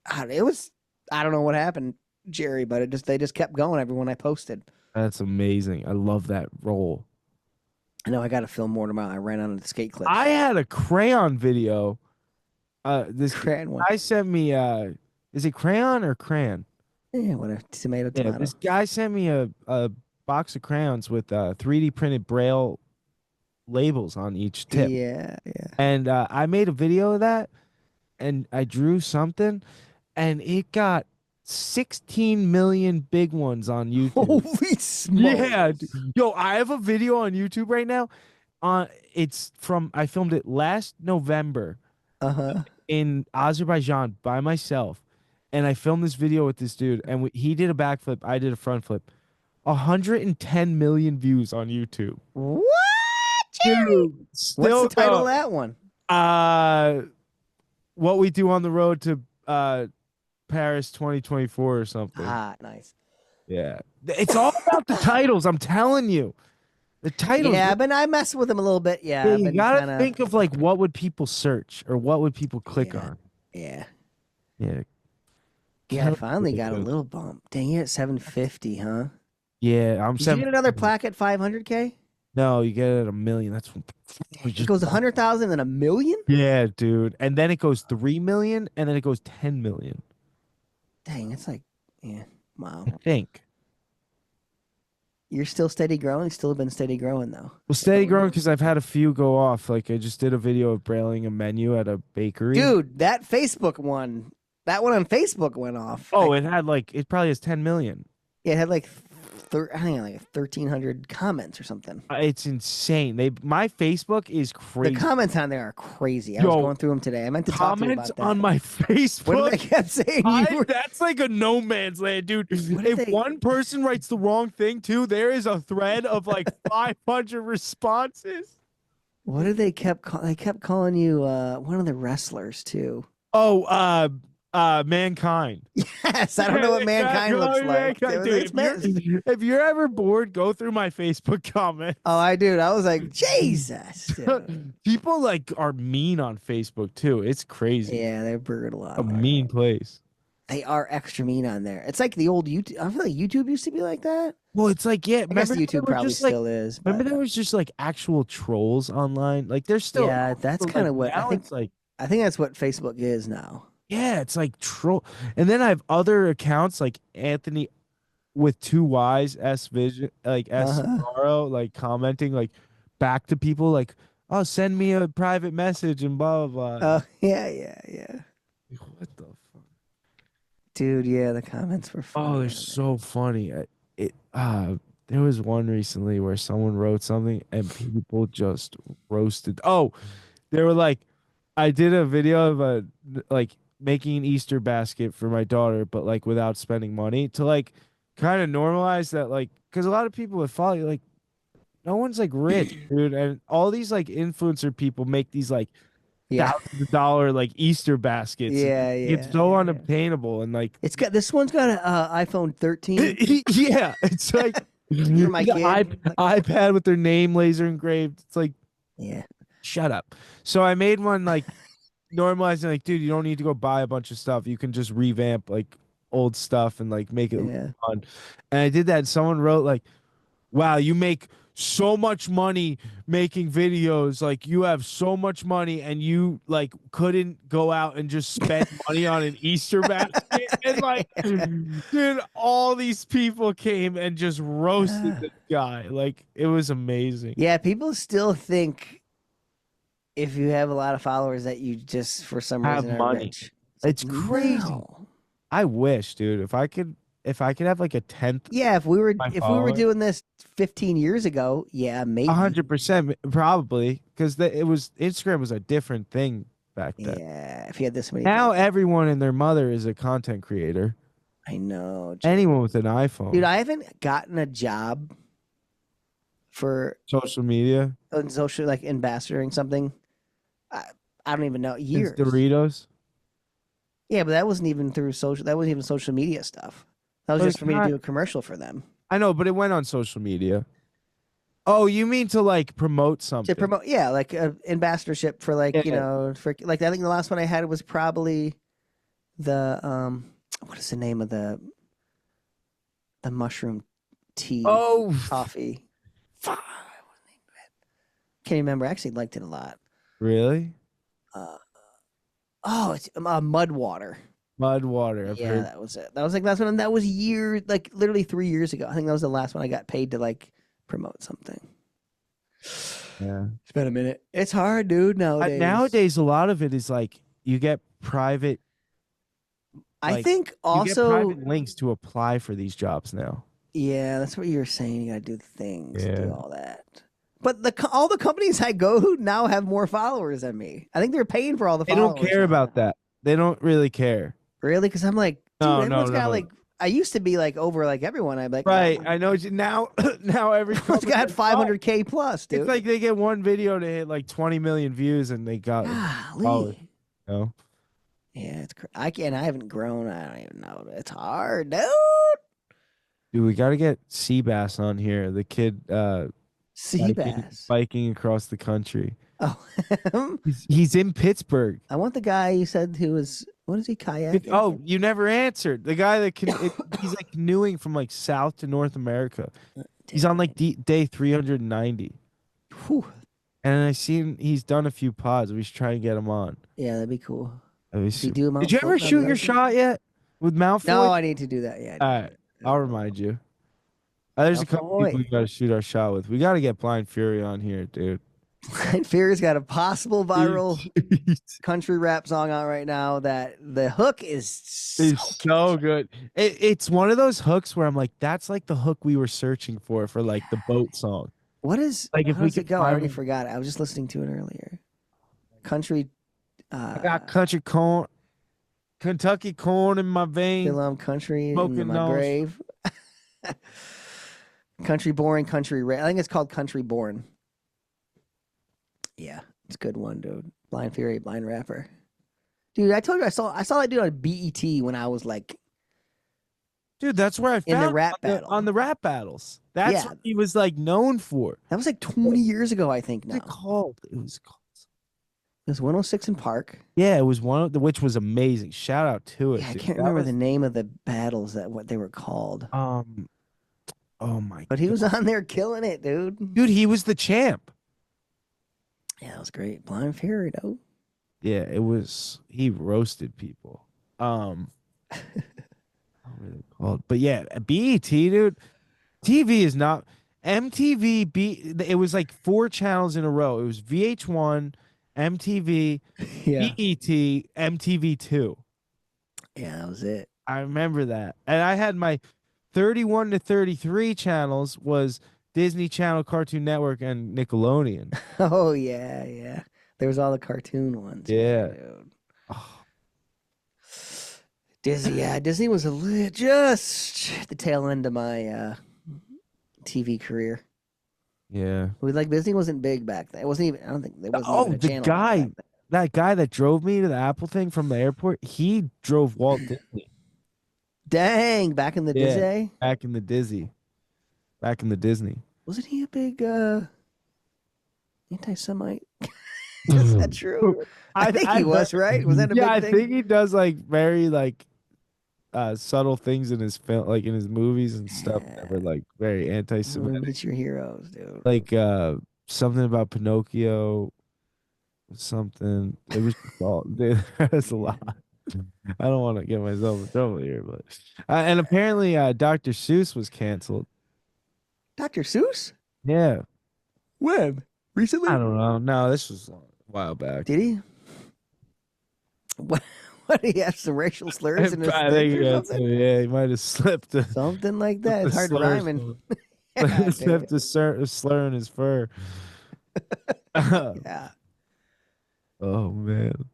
I don't know what happened, Jerry, but they just kept going every one I posted. That's amazing. I love that role. I know I got to film more tomorrow. I ran on the skate clips. I had a crayon video. This Crayon one. guy sent me is it crayon or crayon? Yeah, whatever. Tomato. Yeah, this guy sent me a box of crayons with 3D printed braille labels on each tip. Yeah. And I made a video of that, and I drew something, and it got 16 million big ones on YouTube. Holy smokes. Yeah, yo, I have a video on YouTube right now. I filmed it last November in Azerbaijan by myself, and I filmed this video with this dude, and he did a backflip, I did a front flip. 110 million views on YouTube. What, Jerry? Dude, still, What's the title of that one? What we do on the road to Paris 2024 or something. Ah, nice. Yeah, it's all about the titles. I'm telling you, the titles. Yeah, but I mess with them a little bit. Yeah, you gotta think of like what would people search or what would people click on. Yeah. Yeah. Yeah, I finally got a little bump. Dang, you're at 750, huh? Yeah, I'm. Did you get another plaque at 500K? No, you get it at 1 million. That's It goes 100,000 and 1 million. Yeah, dude, and then it goes 3 million, and then it goes 10 million. Dang, it's like, yeah, wow. I think. You're still steady growing. Still been steady growing though. Well, steady growing because I've had a few go off. Like I just did a video of brailing a menu at a bakery. Dude, that Facebook one, that one on Facebook went off. Oh, it probably has 10 million. Yeah, it had like, I think like 1,300 comments or something. It's insane. My Facebook is crazy. The comments on there are crazy. I was going through them today. I meant to talk to you about comments that. on my Facebook. What did they kept saying? That's like a no man's land, dude. If one person writes the wrong thing too, there is a thread of like 500 responses. What did they kept? They kept calling you one of the wrestlers too. Oh, Mankind. Yes, I don't know what Mankind looks like. Dude, if you're ever bored, go through my Facebook comments. Oh, I do. I was like, Jesus. Dude. People like are mean on Facebook too. It's crazy. Yeah, they're brutal. A mean place. They are extra mean on there. It's like the old YouTube. I feel like YouTube used to be like that. Well, it's like, yeah, I guess YouTube probably still is. Remember there was just like actual trolls online? Like there's still. Yeah, that's kind of what I think. It's like, I think that's what Facebook is now. yeah, it's like troll. And then I have other accounts like Anthony with two Y's, S Vision, like S Uh-huh. Ferraro, like commenting like back to people like, oh, send me a private message and blah blah blah. Oh, yeah. What the fuck? Dude, yeah, the comments were Oh, funny they're on there. so funny. There was one recently where someone wrote something and people just roasted. Oh, they were like, I did a video of like making an Easter basket for my daughter, but like without spending money to like kind of normalize that, like, because a lot of people would follow you, like, no one's like rich, dude, and all these like influencer people make these like Yeah. $1,000 like Easter baskets. Yeah, It's yeah, so yeah. unobtainable and like, It's got this one's got an iPhone 13 yeah, it's like for my the kid. Like, iPad with their name laser engraved. It's like, yeah. shut up. So I made one like normalizing, like, dude, you don't need to go buy a bunch of stuff. You can just revamp like old stuff and like make it Yeah. fun. And I did that. And someone wrote like, wow, you make so much money making videos. Like you have so much money and you like couldn't go out and just spend money on an Easter basket. And like, dude, all these people came and just roasted this guy. Like it was amazing. Yeah, people still think if you have a lot of followers that you just for some Have reason are money. rich. It's like, crazy. no. I wish, dude, if I could have like a tenth Yeah, if we were my if we were followers. doing this 15 years ago, yeah, maybe. 100% probably because it was Instagram was a different thing back then. Yeah, if you had this many Now followers. everyone and their mother is a content creator. I know, Anyone Jerry. with an iPhone, Dude, I haven't gotten a job for social media, social like ambassadoring something. I, I don't even know since years. Doritos. Yeah, but that wasn't even through social. That wasn't even social media stuff. That was But just it's for me to not. do a commercial for them I know, but it went on social media. Oh, you mean to like promote to something? promote. Yeah, like ambassadorship for like Yeah. for like I think the last one I had was probably the what is the name of the mushroom tea Oh, coffee? Fuck, can't remember. I actually liked it a lot. really? Uh, oh, it's mud water. Mud water. I've Yeah, heard. that was it. That was like last one. That was years, like literally 3 years ago. I think that was the last one I got paid to like promote something. Yeah. It's been a minute. It's hard, dude. Nowadays, a lot of it is like you get private. I Like, think you get also, private links to apply for these jobs now. yeah, that's what you were saying. You got to do the things, Yeah. do all that. But all the companies I go to now have more followers than me. I think they're paying for all the They followers. don't care now. about that. They don't really care. Really? Because I'm like, dude, No, everyone's got no. like. I used to be like over like everyone. I'd be like, Right. oh, I know now now every everyone's got 500K plus, dude. It's like they get one video to hit like 20 million views and they got followers, Golly. you know? Yeah, it's I can't. I haven't grown. I don't even know. It's hard, dude. Dude, we got to get Seabass on here. The kid Seabass. biking across the country. Oh, He's in Pittsburgh. I want the guy you said who was. What is he kayaking? Oh, you never answered. The guy that he's like canoeing from like South to North America. He's on like day 390. Whew. And I seen he's done a few pods. We should try and get him on. Yeah, that'd be cool. That'd be Does he super- do a Did you Mount ever Fort- shoot your Mount- shot yet with Mount No, Floyd? I need to do that. Yeah. All right, I'll remind you. There's a Mount couple Floyd. people we got to shoot our shot with. We got to get Blind Fury on here, dude. Fear's got a possible viral country rap song out right now that the hook is It's so good. It's one of those hooks where I'm like, that's like the hook we were searching for like the boat song. What is Like, if how we does it could go? I already find- forgot it. I was just listening to it earlier. Country I got country corn, Kentucky corn in my veins. Till I'm country Smoking in my nose. grave. Country born, country I think it's called Country Born. Yeah, it's a good one, dude. Blind Fury, blind rapper. Dude, I told you I saw that dude on BET when I was like Dude, that's where I found in the him, rap on battle. on the rap battles. That's Yeah. what he was like known for. That was like 20 years ago, I think. What's Now it called? It was called. it was 106 in Park. Yeah, it was one of the which was amazing. Shout out to it. Yeah, I dude. can't That remember was, the name of the battles that what they were called. Oh my But he was on there killing it, dude. dude, he was the champ. Yeah, that was great. Blind Fury, though. Yeah, it was he roasted people. What were they called? But yeah, BET, dude. TV is not MTV. It was like 4 channels in a row. It was VH1, MTV, Yeah. BET, MTV2. Yeah, that was it. I remember that. And I had my 31 to 33 channels was Disney Channel, Cartoon Network, and Nickelodeon. Oh yeah, yeah. There was all the cartoon ones. Yeah. Dude. Oh, Disney, yeah, Disney was just at the tail end of my TV career. yeah. Disney wasn't big back then. It wasn't even. I don't think there wasn't Oh, even a the channel guy, back then. that guy that drove me to the Apple thing from the airport, he drove Walt Disney. Dang, back in the Yeah. Disney, Back in the Disney. Back in the Disney. wasn't he a big anti-Semite? Is that true? I think he was, right? Was that a yeah, I big thing? think he does like very like subtle things in his film, like in his movies and stuff that were like very anti-Semitic. Meet your heroes, dude. Like something about Pinocchio, something. It was all dude, that's a lot. I don't want to get myself in trouble here, but and apparently Dr. Seuss was canceled. Dr. Seuss? Yeah, When? Recently? I don't know. No, this was a while back. Did he? What did he have some racial slurs in his I thing think or that's something? yeah, he might have slipped. Something like that. It's hard to rhyming. Slipped a slur in his fur. Yeah. Oh man.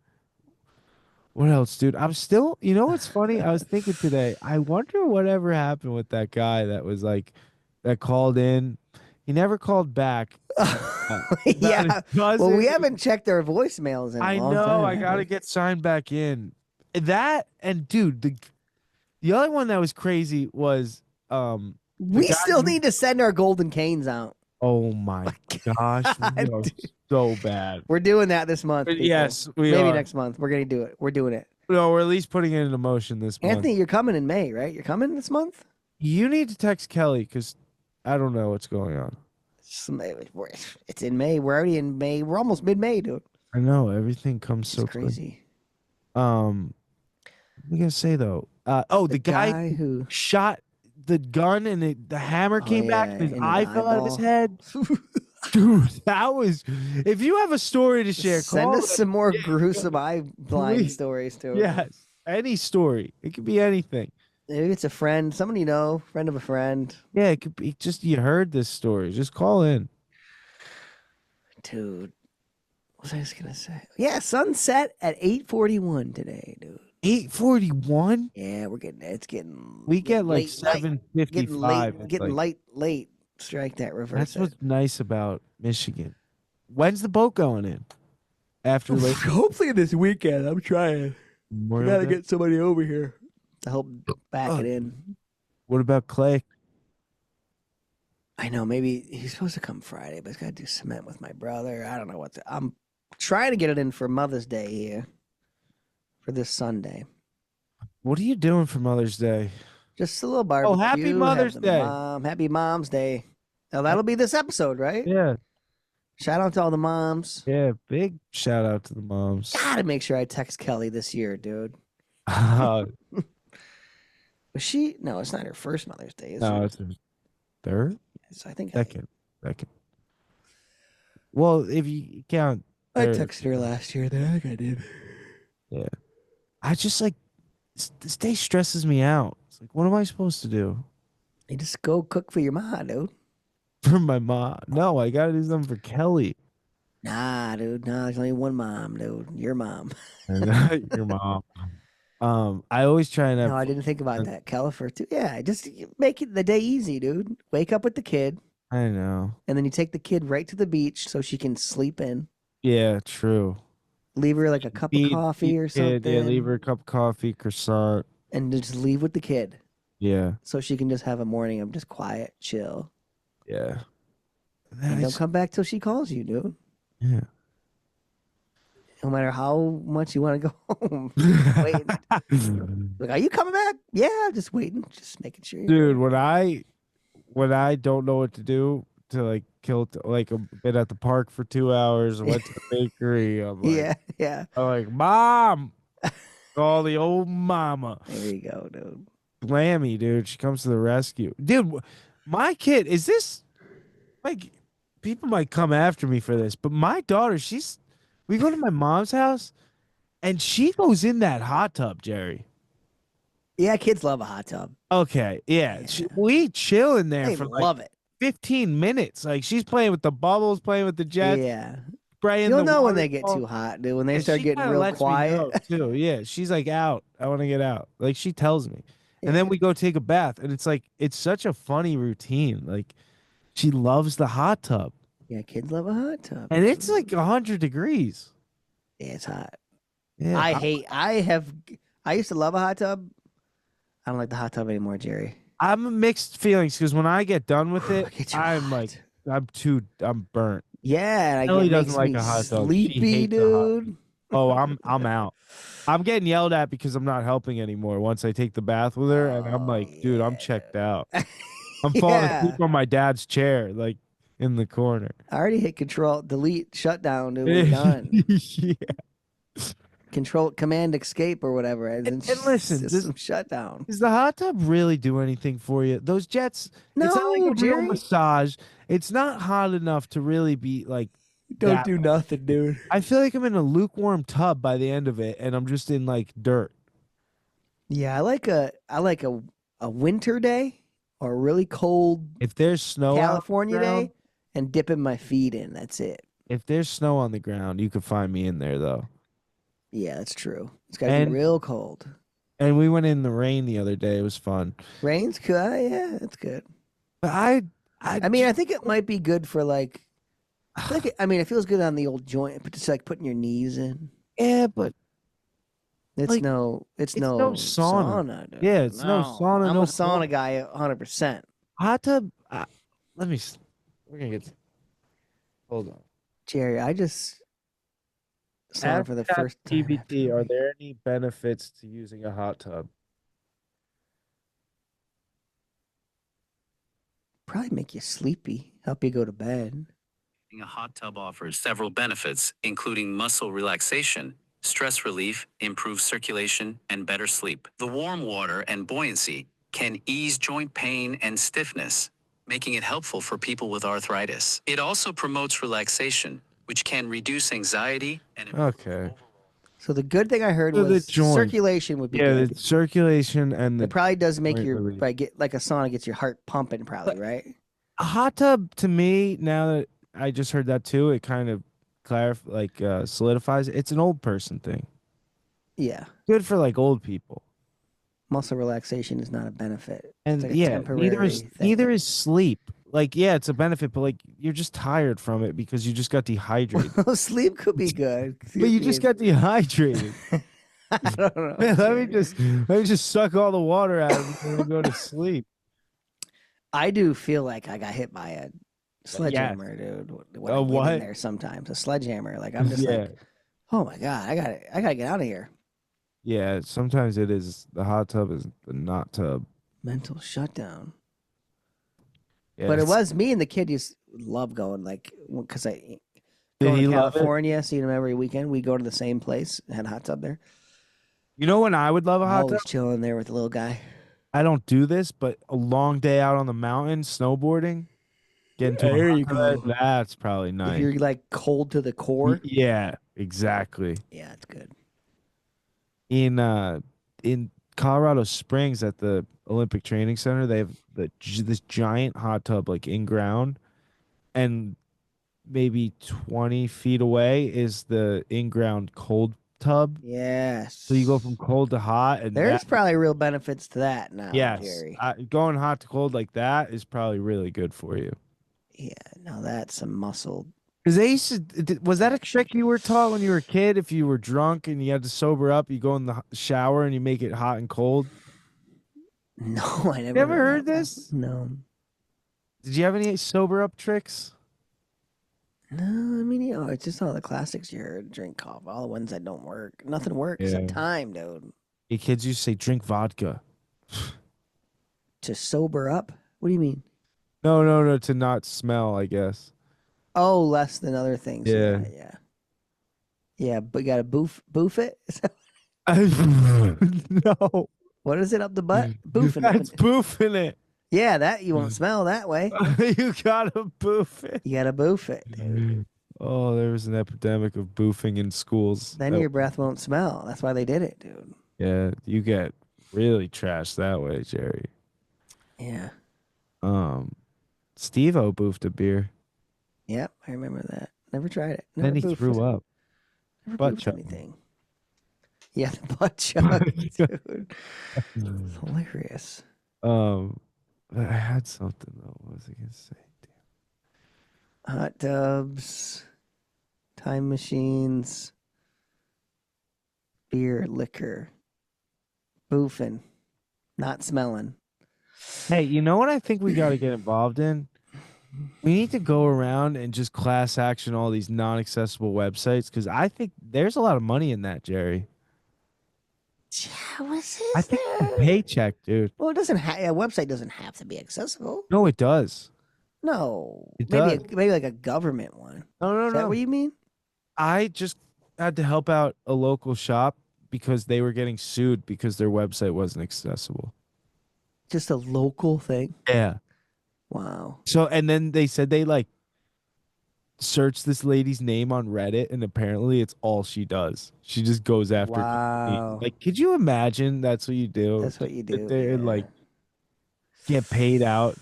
What else, dude? I'm still, you know what's funny? I was thinking today, I wonder whatever happened with that guy that was like, that called in. He never called back. Yeah. Well, Cousin. we haven't checked our voicemails in a I long know. time. I have gotta we? get signed back in. That and dude, the other one that was crazy was We guy still who- need to send our golden canes out. oh my gosh, we are Dude. so bad. We're doing that this month. But people. yes, we Maybe are. next month. We're gonna do it. We're doing it. No, we're at least putting it into motion this month. Anthony, you're coming in May, right? You're coming this month? You need to text Kelly because I don't know what's going on. It's in May. We're already in May. We're almost mid-May, dude. I know everything comes It's so quick. crazy. What am I gonna say though? The guy who shot the gun and the hammer came back and his into the eye fell out of his eyeball. head. Dude, that was. If you have a story to share, Send call us some more gruesome eye blind Please. stories too. Yes, any story. It could be anything. Maybe it's a friend, someone you know, friend of a friend. Yeah, it could be just you heard this story. Just call in. Dude, what was I just gonna say? Yeah, sunset at 8:41 today, dude. 8:41. Yeah, it's getting. We get like late night. 7:55. Getting late. Strike that reverse. That's what's nice about Michigan. When's the boat going in? After late Hopefully this weekend. I'm trying. Memorial Gotta Day? get somebody over here to help back Oh. it in. What about Clay? I know maybe he's supposed to come Friday, but he's got to do cement with my brother. I don't know what I'm trying to get it in for Mother's Day here for this Sunday. What are you doing for Mother's Day? Just a little barbecue. Happy have Mother's the Day. Happy Mom's Day. Now that'll be this episode, right? Yeah, Shout out to all the moms. yeah. Big shout out to the moms. Gotta make sure I text Kelly this year, dude. no, Was she? No, it's not her first Mother's Day, is it? it's the third, So I think second. Well, if you count, I third. texted her last year. Then I think I did. Yeah. I just like this day stresses me out. It's like, what am I supposed to do You just go cook for your mom, dude. for my mom? No, I gotta do something for Kelly. Nah, dude. Nah, there's only one mom, dude. Your mom. Your mom. I always try and have. No, I didn't think about that. Califer too. Yeah, just make it the day easy, dude. Wake up with the kid, I know. and then you take the kid right to the beach so she can sleep in. Yeah, true. Leave her like a cup of Feed- coffee feed or kid, something. Yeah, leave her a cup of coffee, croissant. and just leave with the kid Yeah, so she can just have a morning of just quiet, chill. yeah. And don't come back till she calls you, dude. Yeah. No matter how much you want to go home. Waiting. Like, are you coming back? Yeah, just waiting, just making sure. Dude, when I don't know what to do to like like a bit at the park for 2 hours, I went to the bakery. I'm like, Yeah. I'm like, Mom, call the old mama. There you go, dude. Blammy, dude. She comes to the rescue. Dude, my kid, is this like people might come after me for this, but my daughter, we go to my mom's house and she goes in that hot tub, Jerry. Yeah, kids love a hot tub. Okay, yeah. Yeah. We chill in there They for like love it. 15 minutes. Like she's playing with the bubbles, playing with the jets, Yeah. spraying You'll the know when they get waterfall. too hot, dude. When they And start she getting kinda real lets me know, quiet. too. Yeah, she's like out. I want to get out. Like she tells me. And Yeah. then we go take a bath and it's like it's such a funny routine. Like she loves the hot tub. Yeah, kids love a hot tub. And it's like 100 degrees. Yeah, it's hot. Yeah. I used to love a hot tub. I don't like the hot tub anymore, Jerry. I'm mixed feelings because when I get done with it, Get too I'm hot. like I'm burnt. Yeah, and Ellie it doesn't makes like me a hot tub. She sleepy, hates a hot tub. dude. Oh, I'm out. I'm getting yelled at because I'm not helping anymore once I take the bath with her, and I'm like, dude, I'm checked out. I'm falling Yeah. asleep on my dad's chair, like in the corner. I already hit control, delete, shutdown, dude. We're done. Yeah. Control, command, escape, or whatever. And listen, system shutdown. Does the hot tub really do anything for you? Those jets, it's not like No, a real Jerry. massage. It's not hot enough to really be like Don't that. do nothing, dude. I feel like I'm in a lukewarm tub by the end of it, and I'm just in like dirt. Yeah, I like a winter day or a really cold If there's snow, California on the ground, day and dipping my feet in. That's it. if there's snow on the ground, you could find me in there though. Yeah, that's true. It's got to be And- real cold. And we went in the rain the other day. It was fun. Rain's good. Yeah, that's good. But I mean, I think it might be good for like. It feels good on the old joint, but just like putting your knees in. yeah, but It's Like, no sauna. dude. Yeah, it's no sauna, I'm no a sauna cold. guy, 100%. hot tub. Let me. We're gonna get. Hold on. Jerry, I just sauna for the first time. TBT, are there any benefits to using a hot tub? Probably make you sleepy, help you go to bed. A hot tub offers several benefits, including muscle relaxation, stress relief, improved circulation, and better sleep. The warm water and buoyancy can ease joint pain and stiffness, making it helpful for people with arthritis. It also promotes relaxation, which can reduce anxiety and Okay. So the good thing I heard So the was joint. circulation would be Yeah, good. the circulation and It probably does make joint your relief. like a sauna gets your heart pumping, probably, right? a hot tub to me. Now that I just heard that too, it kind of solidifies. It's an old person thing. Yeah. Good for like old people. Muscle relaxation is not a benefit. And It's like a yeah, temporary thing. neither is sleep. Like, yeah, it's a benefit, but like you're just tired from it because you just got dehydrated. Sleep could be good. But you just got dehydrated. I don't know. let me just suck all the water out of it and go to sleep. I do feel like I got hit by a sledgehammer, dude. When A I get what? in there sometimes, a sledgehammer. Like I'm just Yeah. like, oh my god, I gotta get out of here. Yeah, sometimes it is the hot tub is the not tub. Mental shutdown. Yeah, But it it's- was me and the kid used to love going, like, because I Did going he to love it? California, seeing him every weekend. We go to the same place, had a hot tub there. You know when I would love a hot tub? Always chilling there with the little guy. I don't do this, but a long day out on the mountain snowboarding, getting to There a you hot tub, go. that's probably If nice. you're like cold to the core, Yeah, exactly. yeah, it's good. In Colorado Springs at the Olympic Training Center, they have this giant hot tub like in ground, and maybe 20 feet away is the in ground cold tub. Yes. So you go from cold to hot, and There's probably real benefits to that now, yes, Jerry. going hot to cold like that is probably really good for you. Yeah, now that's some muscle. Because they used to, was that a trick you were taught when you were a kid? If you were drunk and you had to sober up, you go in the shower and you make it hot and cold. No, I never. Never heard that one. this? No. Did you have any sober up tricks? No, I mean, it's just all the classics you heard. Drink coffee, all the ones that don't work. Nothing works Yeah. at time, dude. Your kids used to say drink vodka. To sober up? What do you mean? No, to not smell, I guess. Oh, less than other things. Yeah. Yeah. Yeah, but you got to boof it? No. What is it up the butt? Boofing That's it. boofing it. Yeah, that you won't smell that way. You gotta boof it. You gotta boof it, dude. Oh, there was an epidemic of boofing in schools. Then your breath won't smell. That's why they did it, dude. Yeah, you get really trashed that way, Jerry. Yeah. Steve-O boofed a beer. Yep, I remember that. Never tried it. Never Then he boofed. threw up. Never butt boofed chug. anything. Yeah, the butt chug, dude. It's hilarious. But I had something though. What was I gonna say? Hot tubs, time machines, beer, liquor, boofing, not smelling. Hey, you know what I think we got to get involved in? We need to go around and just class action all these non-accessible websites because I think there's a lot of money in that, Jerry. Yeah, what's I this think it's a there? paycheck, dude. Well, it doesn't. A website doesn't have to be accessible. No, it does. No, It maybe does. maybe like a government one. No, Is that what you mean? I just had to help out a local shop because they were getting sued because their website wasn't accessible. Just a local thing. Yeah. Wow. So, and then they said they like searched this lady's name on Reddit, and apparently it's all she does. She just goes after. Wow. Like, could you imagine that's what you do? That's what you Sit do. there and yeah. like get paid out.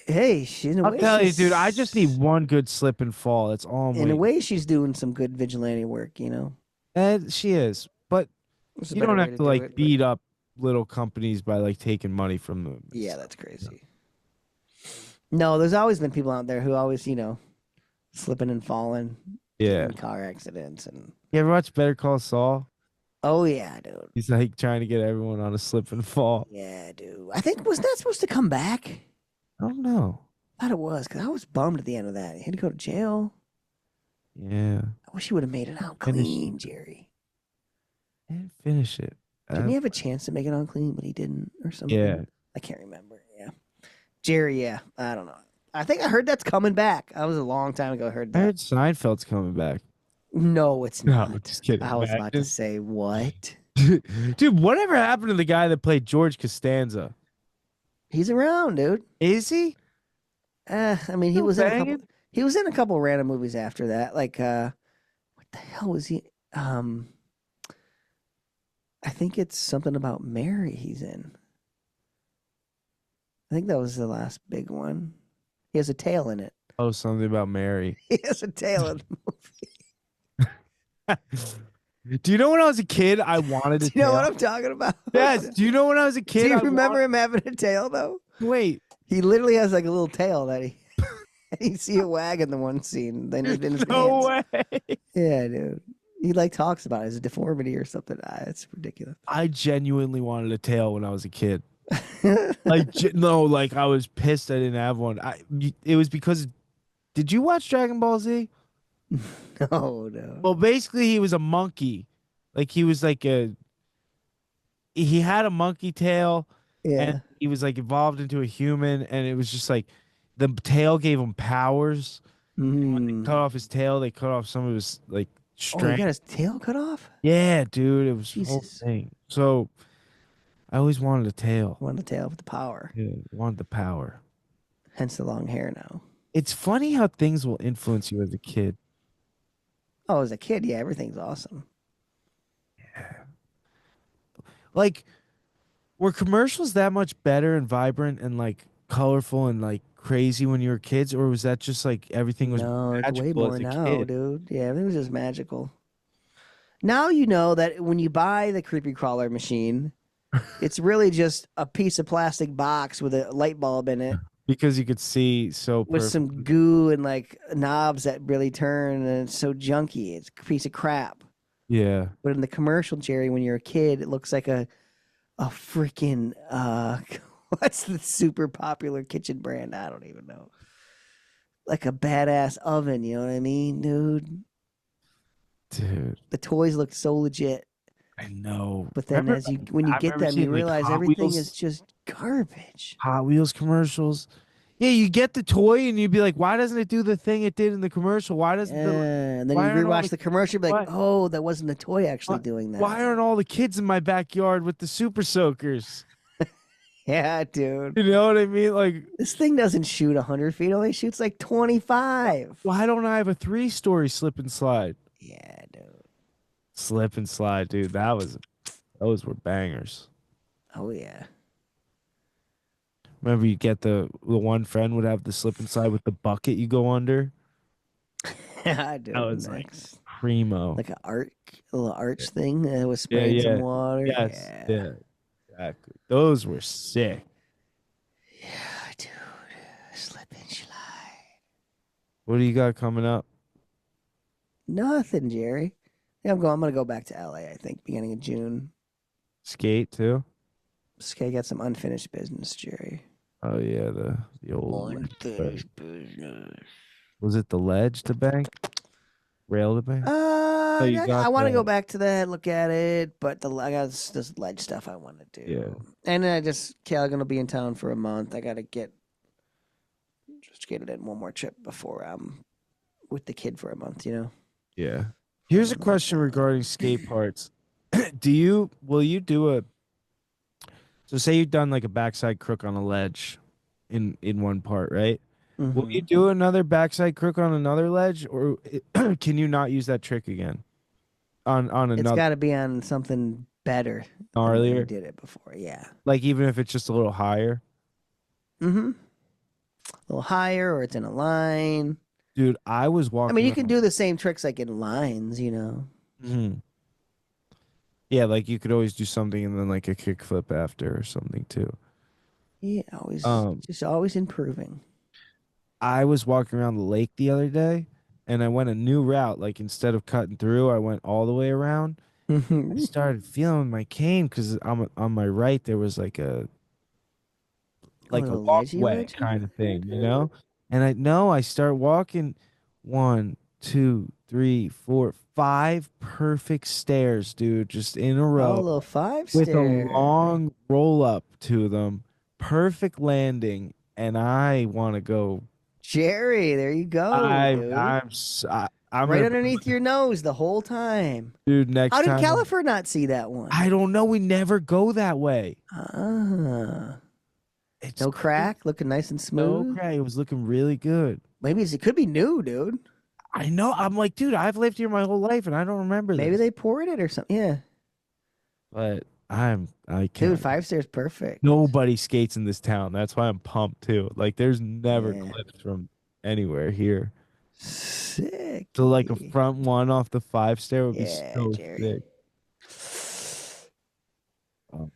Hey, she's in a I'll way. tell you, she's- dude. I just need one good slip and fall. That's all I'm In a waiting. way, she's doing some good vigilante work. You know. And she is, but There's a you better don't way have to do like it, but- beat up little companies by like taking money from them. Yeah, that's crazy. No, there's always been people out there who always, slipping and falling Yeah. in car accidents and. You ever watch Better Call Saul? Oh yeah, dude. He's like trying to get everyone on a slip and fall. Yeah, dude. I think was that supposed to come back? I don't know. I thought it was because I was bummed at the end of that. He had to go to jail. Yeah. I wish he would have made it out Finish. clean, Jerry. And finish it. Didn't he have a chance to make it out clean, but he didn't, or something? Yeah. I can't remember. Yeah, Jerry. Yeah, I don't know. I think I heard that's coming back. That was a long time ago. I heard I that. heard Seinfeld's coming back. No, it's No, not. just kidding. I was about to Imagine. say what? Dude, whatever happened to the guy that played George Costanza? He's around, dude. Is he? I mean, he Still was in a banging? couple. He was in a couple random movies after that. Like, what the hell was he? I think it's something about Mary. He's in. I think that was the last big one. He has a tail in it. Oh, something about Mary. He has a tail in the movie. Do you know when I was a kid, I wanted Do a you know tail? what I'm talking about? Yes. Do you know when I was a kid? Do you I remember him having a tail though? Wait. He literally has like a little tail that he. You see it wag in the one scene. Then in his No hands. way. Yeah, dude. He like talks about it as a deformity or something. It's ridiculous. I genuinely wanted a tail when I was a kid. No, like I was pissed I didn't have one. It was because. Did you watch Dragon Ball Z? No. Well, basically, he was a monkey. Like he was like he had a monkey tail, Yeah. and he was like evolved into a human, and it was just like the tail gave him powers. Mm. Cut off his tail, they cut off some of his like Oh, he strength. got his tail cut off? Yeah, dude, it was the whole Jesus. thing. So I always wanted a tail. Wanted the tail with the power. Yeah, wanted the power. Hence the long hair now. It's funny how things will influence you as a kid. Oh, as a kid, yeah, everything's awesome. Like, were commercials that much better and vibrant and like colorful and like crazy when you were kids, or was that just like everything was No, it's way magical more as a now, kid? dude. Yeah, everything was just magical. Now you know that when you buy the creepy crawler machine, it's really just a piece of plastic box with a light bulb in it Because you could see so with perfect. some goo and like knobs that really turn, and it's so junky. It's a piece of crap. Yeah. But in the commercial, Jerry, when you're a kid, it looks like a freaking what's the super popular kitchen brand? I don't even know. Like a badass oven, you know what I mean, dude? Dude, The toys look so legit, I know. but then Remember, as when you I get remember them, you seeing, like, realize Hot everything Wheels- is just garbage. Hot Wheels commercials. Yeah, you get the toy and you'd be like, why doesn't it do the thing it did in the commercial? Why doesn't Yeah, the and then you why aren't all rewatch the commercial, be like, why, oh, that wasn't the toy actually doing that. why aren't all the kids in my backyard with the super soakers? Yeah, dude. You know what I mean? Like, This thing doesn't shoot 100 feet, only shoots like 25. why don't I have a 3-story slip and slide? Yeah, dude. Slip and slide, dude. Those were bangers. Oh, yeah. Remember, you get the one friend would have the slip and slide with the bucket you go under. Yeah, dude. That was like Nice. primo. Like a little arch thing that was Yeah, spraying some yeah. water. Yes, Yeah. yeah, exactly. Those were sick. Yeah, dude. Slip and slide. What do you got coming up? Nothing, Jerry. Yeah, I'm gonna go back to LA, I think, beginning of June. Skate too. Okay, got some unfinished business, Jerry. Oh yeah, the old Unfinished business. was it the ledge to bank? Rail to bank? Oh, you I got want to go the- back to that, look at it, but I got this ledge stuff I want to do. Yeah. And then I'm gonna be in town for a month. I gotta just get it in one more trip before I'm with the kid for a month. You know. Yeah. Here's a question regarding skate parts. Will you do so say you've done like a backside crook on a ledge in one part, right? Will you Mhm. do another backside crook on another ledge, or can you not use that trick again on It's another got to be on something better than where gnarlier? you did it before. Yeah. Like even if it's just a little higher, Mm-hmm. A little higher, or it's in a line. dude. I was I walking. mean, you can do the same tricks like in lines, you know. Mhm. Yeah, like you could always do something and then like a kickflip after or something too. Yeah, just always improving. I was walking around the lake the other day and I went a new route. Like instead of cutting through, I went all the way around. I started feeling my cane because on my right there was like a little walkway ledge. kind of thing, you know? And I start walking 1, 2, 3, 4, 5 perfect stairs, dude, just in a Oh, a row little five with a stair. long roll up to them, perfect landing, and I want to go. Jerry, there you go, dude. I'm Right gonna, underneath your nose the whole time. dude. Next How did time, Califer not see that one? I don't know. We never go that way. Ah, It's no crack, looking nice and no smooth. crack. It was looking really good. Maybe it could be new, dude. I know. I'm like, dude, I've lived here my whole life and I don't remember Maybe this. they poured it or something. Yeah, But I can't. dude, 5 stairs, perfect. Nobody skates in this town. That's why I'm pumped too. Like, there's never Yeah. clips from anywhere here. Sick. So like a front one off the 5 stair would be Yeah, so Jerry. sick. Oh,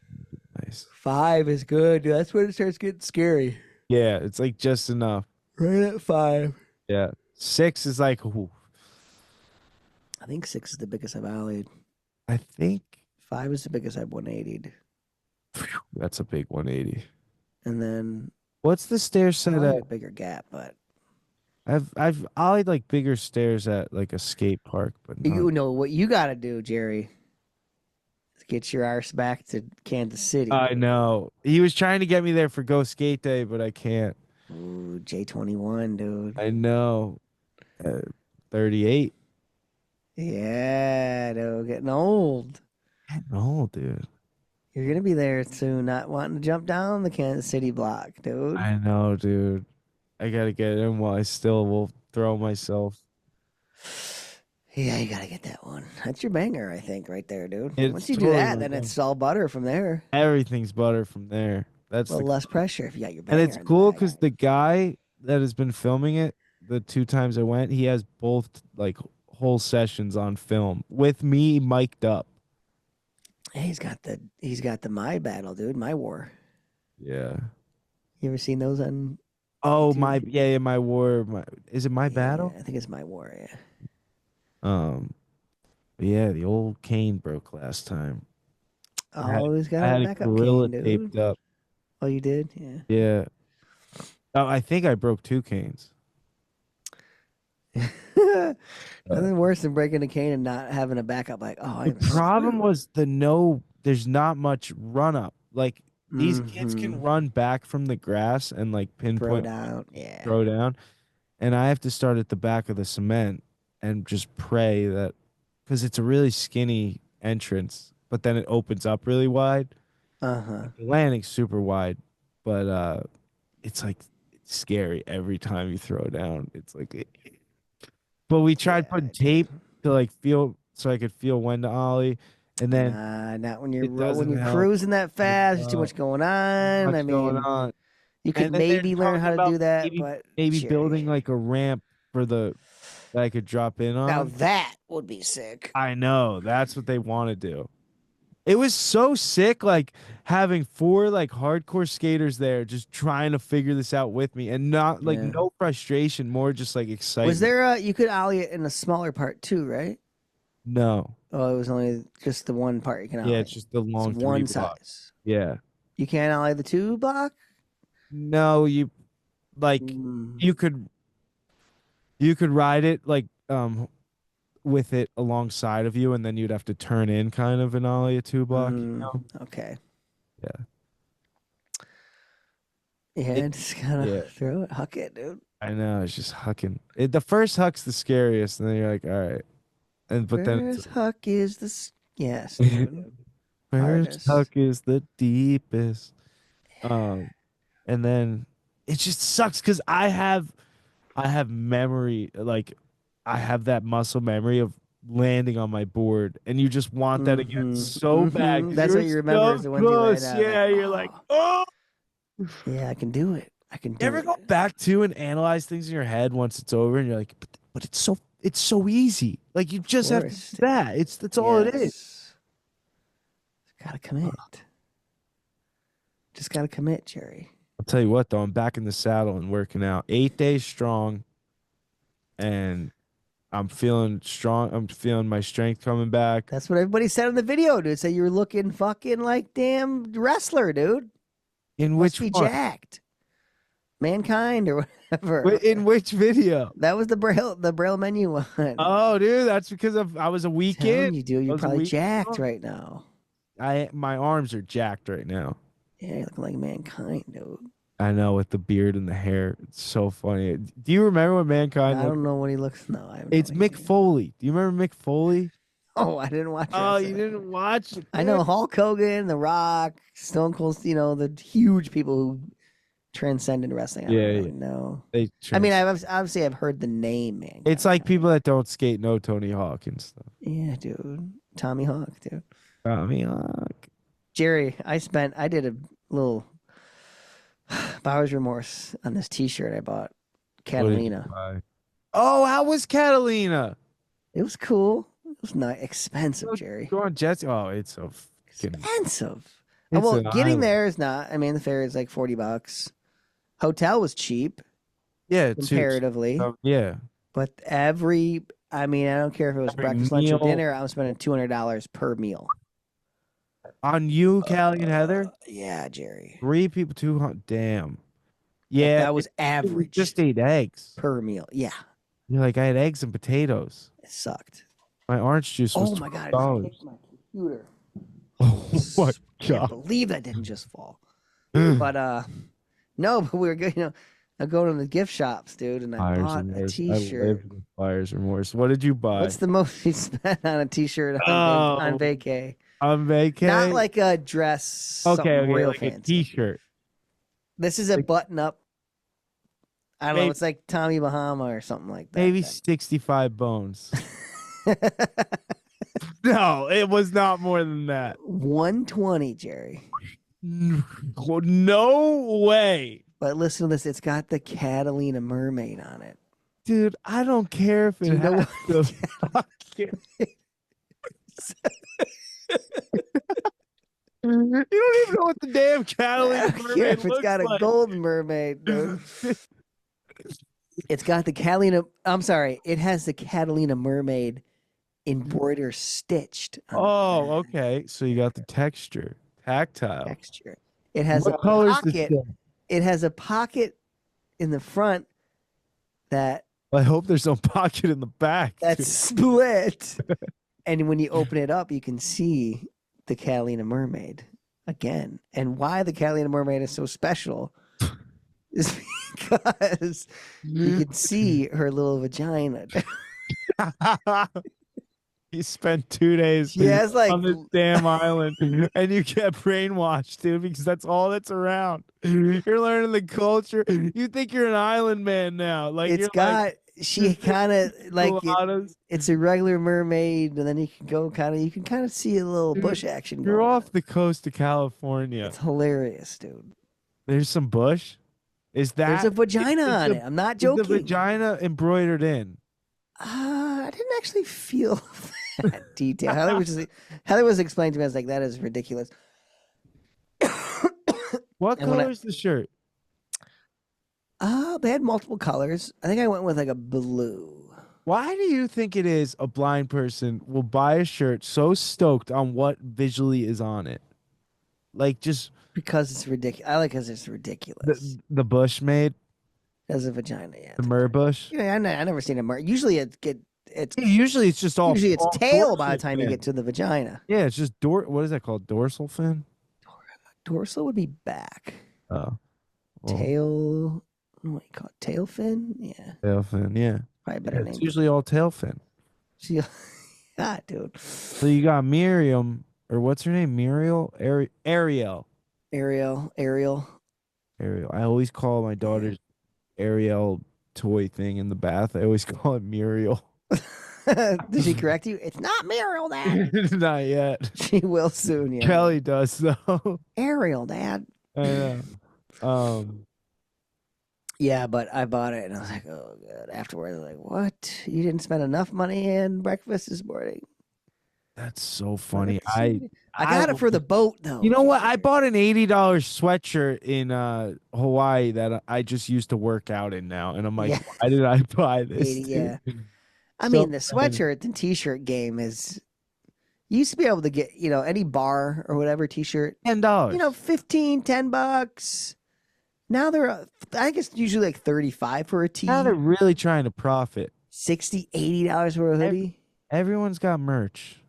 nice. 5 is good. Dude. That's when it starts getting scary. Yeah, it's like just enough. Right at 5. Yeah. 6 is like, ooh, I think 6 is the biggest I've ollied. I think 5 is the biggest I've 180'd. that's a big 180. And then What's the stair set probably at? a bigger gap, but I've ollied like bigger stairs at like a skate park, but you not. know what you got to do, Jerry. Is get your arse back to Kansas City. I know. He was trying to get me there for Go Skate Day, but I can't. Ooh, J21, dude. I know. 38. Yeah, dude, getting old. No, dude. You're gonna be there soon, not wanting to jump down the Kansas City block, dude. I know, dude. I gotta get in while I still will throw myself. Yeah, you gotta get that one. That's your banger, I think, right there, dude. It's Once you do totally that, my then banger. it's all butter from there. Everything's butter from there. That's A little the less pressure if you got your banger. and it's in the cool bag. because the guy that has been filming it the 2 times I went, he has both like whole sessions on film with me mic'd up. Hey, he's got the My Battle, dude. My War. Yeah. You ever seen those on? Oh YouTube? my yeah, my war. Is it my battle? Yeah, I think it's My War. Yeah. Yeah, the old cane broke last time. Always I got had a a backup gorilla cane, taped dude. up. Oh, you did? Yeah. Yeah. Oh, I think I broke 2 canes. Nothing worse than breaking a cane and not having a backup. Like, oh, The I'm problem screwed. was there's not much run up. Like These kids can run back from the grass and like throw pinpoint down. Yeah. throw down, and I have to start at the back of the cement and just pray that because it's a really skinny entrance, but then it opens up really wide. Uh-huh. The landing's super wide, but it's like it's scary every time you throw down. It's like, but we tried putting tape to like feel so I could feel when to ollie, and then Nah, not when it doesn't you're help. cruising that fast. There's too much going on. I What's going mean, on? you could And then they're maybe learn talking how to about do that, maybe but maybe Jerry. building like a ramp for the that I could drop in Now on. that would be sick. I know that's what they want to do. It was so sick, like having 4 like hardcore skaters there, just trying to figure this out with me, and not like Yeah. no frustration, more just like excitement. Was there you could ollie it in a smaller part too, right? No, Oh, it was only just the one part you can ollie. yeah, it's just the It's long one 3 block. size. Yeah, You can't ollie the 2 block? no, you like Mm. you could ride it like with it alongside of you, and then you'd have to turn in kind of an ollie a 2 block. You know? Okay. Yeah. Yeah, just gotta yeah. throw it, huck it, dude. I know it's just hucking. The first huck's the scariest, and then you're like, all right, and but then First huck is yes, it's, dude. first Hardest. huck is the deepest. And then it just sucks because I have memory, like I have that muscle memory of landing on my board, and you just want that again so bad. 'Cause That's you're what you remember so is the ones you close. land out. Yeah, you're like, oh. Yeah, I can do it. I can do You ever it. go back to and analyze things in your head once it's over, and you're like, but it's so easy. Like you just have to course. do that. That's all it is. Yes. Gotta commit. Just gotta commit, Jerry. I'll tell you what, though, I'm back in the saddle and working out 8 days strong, and I'm feeling strong. I'm feeling my strength coming back. That's what everybody said in the video, dude. Said you were looking fucking like damn wrestler, dude. In Must which be one? jacked. Mankind or whatever. In which video? That was the braille menu one. Oh, dude, that's because I was a I'm week telling in. you, dude, I you're was a probably week jacked in. right now. My arms are jacked right now. Yeah, you're looking like mankind, dude. I know, with the beard and the hair. It's so funny. Do you remember what Mankind I looked? don't know what he looks. No, I have no It's Mick idea. Foley. Do you remember Mick Foley? Oh, I didn't watch. Oh, you wrestling. didn't watch it? I know Hulk Hogan, The Rock, Stone Cold. You know the huge people who transcended wrestling. I don't Yeah, really yeah. know. They I mean, obviously I've heard the name, man. it's like people that don't skate know Tony Hawk and stuff. Yeah, dude. Tommy Hawk, dude. Tommy Hawk. Jerry, I did a little buyer's remorse on this T-shirt I bought. What did you Catalina. buy? Oh, how was Catalina? It was cool. It was not expensive, Jerry. Go on Jets. Oh, it's so fucking. Expensive. It's Well, an getting island. there is not. I mean, the fare is like $40. Hotel was cheap Yeah, comparatively, yeah. but I don't care if it was Every breakfast, lunch, or meal- dinner. I'm spending $200 per meal. On you, Callie and Heather, Yeah, Jerry. 3 people, 200. Damn. Yeah, that was we average just ate eggs. per meal. Yeah, You're like, I had eggs and potatoes. it sucked. My orange juice was Oh my god! I $12. just kicked my computer. Oh my Can't god. believe that didn't just fall. But no, but we were good. You know, I go to the gift shops, dude, and I Buyer's bought a remorse. I T-shirt. live with buyer's remorse. What did you buy? What's the most you spent on a T-shirt on Oh. vacay? On vacay? Not like a dress. okay, something real like a fancy. T-shirt. This is a button-up. I don't know. Maybe- It's like Tommy Bahama or something like that. Maybe 65 bones. No, it was not more than that. 120, Jerry. No way. But listen to this. It's got the Catalina mermaid on it. Dude, I don't care if it Do you know has the fucking... You don't even know what the damn Catalina I don't care mermaid if it's looks got a like. golden mermaid, dude. It's got the Catalina. I'm sorry. It has the Catalina mermaid embroidered stitched on Oh, okay. So you got the texture, the tactile. texture. It has What a color is the pocket. thing? It has a pocket in the front that I hope there's no pocket in the back. that's dude. split. And when you open it up, you can see the Catalina mermaid. again. And why the Catalina mermaid is so special is because you can see her little vagina. You spent 2 days She has like on this damn island, and you get brainwashed, dude, because that's all that's around. You're learning the culture. You think you're an island man now. Like it's you're got she kind of like mulattoes. it's a regular mermaid, and then you can go you can kind of see a little Dude, bush action You're going off on. the coast of California. It's hilarious, dude. There's some bush. Is There's a that vagina is on the- it. I'm not is joking. the vagina embroidered in? I didn't actually feel that detail. Heather was explaining to me. I was like, that is ridiculous. What And when color is the shirt? They had multiple colors. I think I went with like a blue. Why do you think it is a blind person will buy a shirt so stoked on what visually is on it? Like just Because it's ridiculous. I like because it's ridiculous. the bush made, As a vagina, yeah. the mer bush. Yeah, I never seen a mer. Usually it's Usually it's just all usually it's all tail by the dorsal time you fin. get to the vagina. Yeah, it's just what is that called? Dorsal fin? Dorsal would be back. Oh. Well, Tail. What do you call it? Tail fin? Yeah, tail fin, yeah. probably a better It's name. usually all tail fin. She, ah, dude. So you got Miriam, or what's her name? Muriel? Ariel. Ariel. Ariel. I always call my daughter's Ariel toy thing in the bath. I always call it Muriel. Did she correct you? It's not Muriel, Dad. Not yet. She will soon. Yeah. Kelly does though. Ariel, Dad. I know. Yeah, but I bought it and I was like, oh god. Afterwards, I was like, what? You didn't spend enough money in breakfast this morning. That's so funny. I got it for the boat though. You know what? I bought an $80 sweatshirt in Hawaii that I just used to work out in now, and I'm like, Yeah. why did I buy this? 80, yeah. I So mean, the funny. sweatshirt and t-shirt game is. You used to be able to get, any bar or whatever t-shirt, $10. 15, $10. Now I guess usually like 35 for a tee, Now they're really trying to profit. $60, $80 for a hoodie. Everyone's got merch.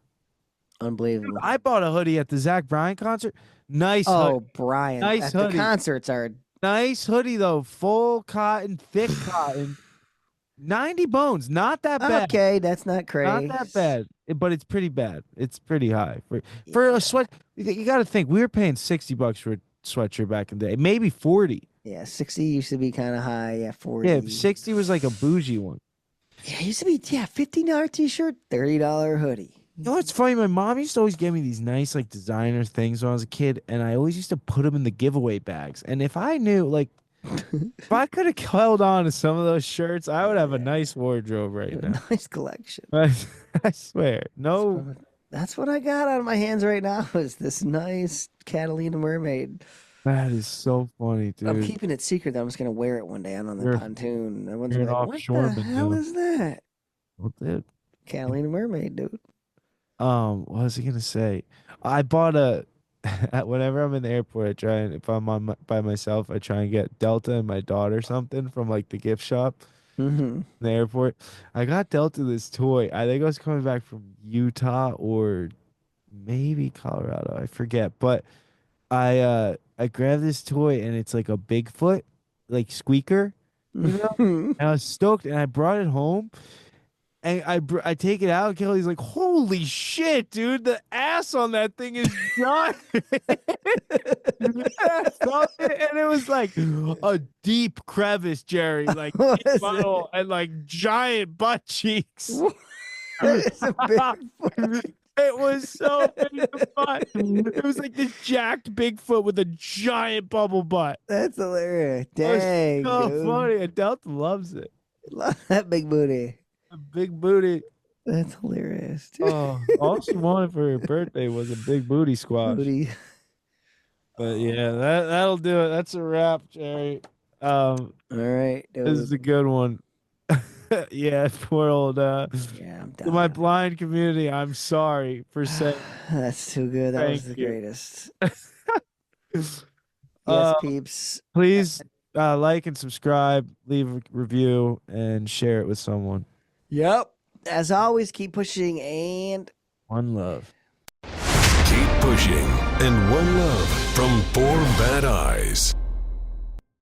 Unbelievable. I bought a hoodie at the Zach Bryan concert. Nice Oh, hoodie. Brian. Nice At the hoodie. concerts are Nice hoodie though. Full cotton, thick cotton. 90 bones. Not that bad. okay. That's not crazy. Not that bad. But it's pretty bad. It's pretty high. For a sweat, you got to think we were paying $60 for a sweatshirt back in the day. Maybe 40. Yeah, 60 used to be kind of high. Yeah, 40. Yeah, 60 was like a bougie one. Yeah, it used to be $15 t-shirt, $30 hoodie. You know what's funny? My mom used to always give me these nice like designer things when I was a kid, and I always used to put them in the giveaway bags. And if I knew, like, if I could have held on to some of those shirts, I would have a nice wardrobe right now. Nice collection. I swear. No. That's what I got on my hands right now is this nice Catalina mermaid. That is so funny, dude. I'm keeping it secret though. I'm just gonna wear it one day on the You're- pontoon. Everyone's you're gonna be an like, what the offshoreman, hell dude." is that? Well, dude. Catalina mermaid, dude. What was I gonna say? I bought whenever I'm in the airport, I try and if I'm by myself, I try and get Delta and my daughter something from like the gift shop Mm-hmm. in the airport. I got Delta this toy. I think I was coming back from Utah or maybe Colorado. I forget. But I grabbed this toy and it's like a Bigfoot, like squeaker. You know? And I was stoked and I brought it home. And I take it out, and Kelly's like, "Holy shit, dude! The ass on that thing is giant." And it was like a deep crevice, Jerry, like What deep is funnel and like giant butt cheeks. It's a big It was so big of butt. It was like this jacked Bigfoot with a giant bubble butt. That's hilarious. It was Dang, so dude. funny. And Delta loves it. Love that big booty. A big booty. That's hilarious. Dude. Oh, all she wanted for her birthday was a big booty squash. Booty. But yeah, that'll do it. That's a wrap, Jerry. All right, dude. This is a good one. Yeah, poor old Yeah, I'm to done. my blind community. I'm sorry for saying. That's too good. That was Thank the you. greatest. Yes, Uh, peeps. Please like and subscribe, leave a review, and share it with someone. Yep. As always, keep pushing and One love. keep pushing, and one love from four bad eyes.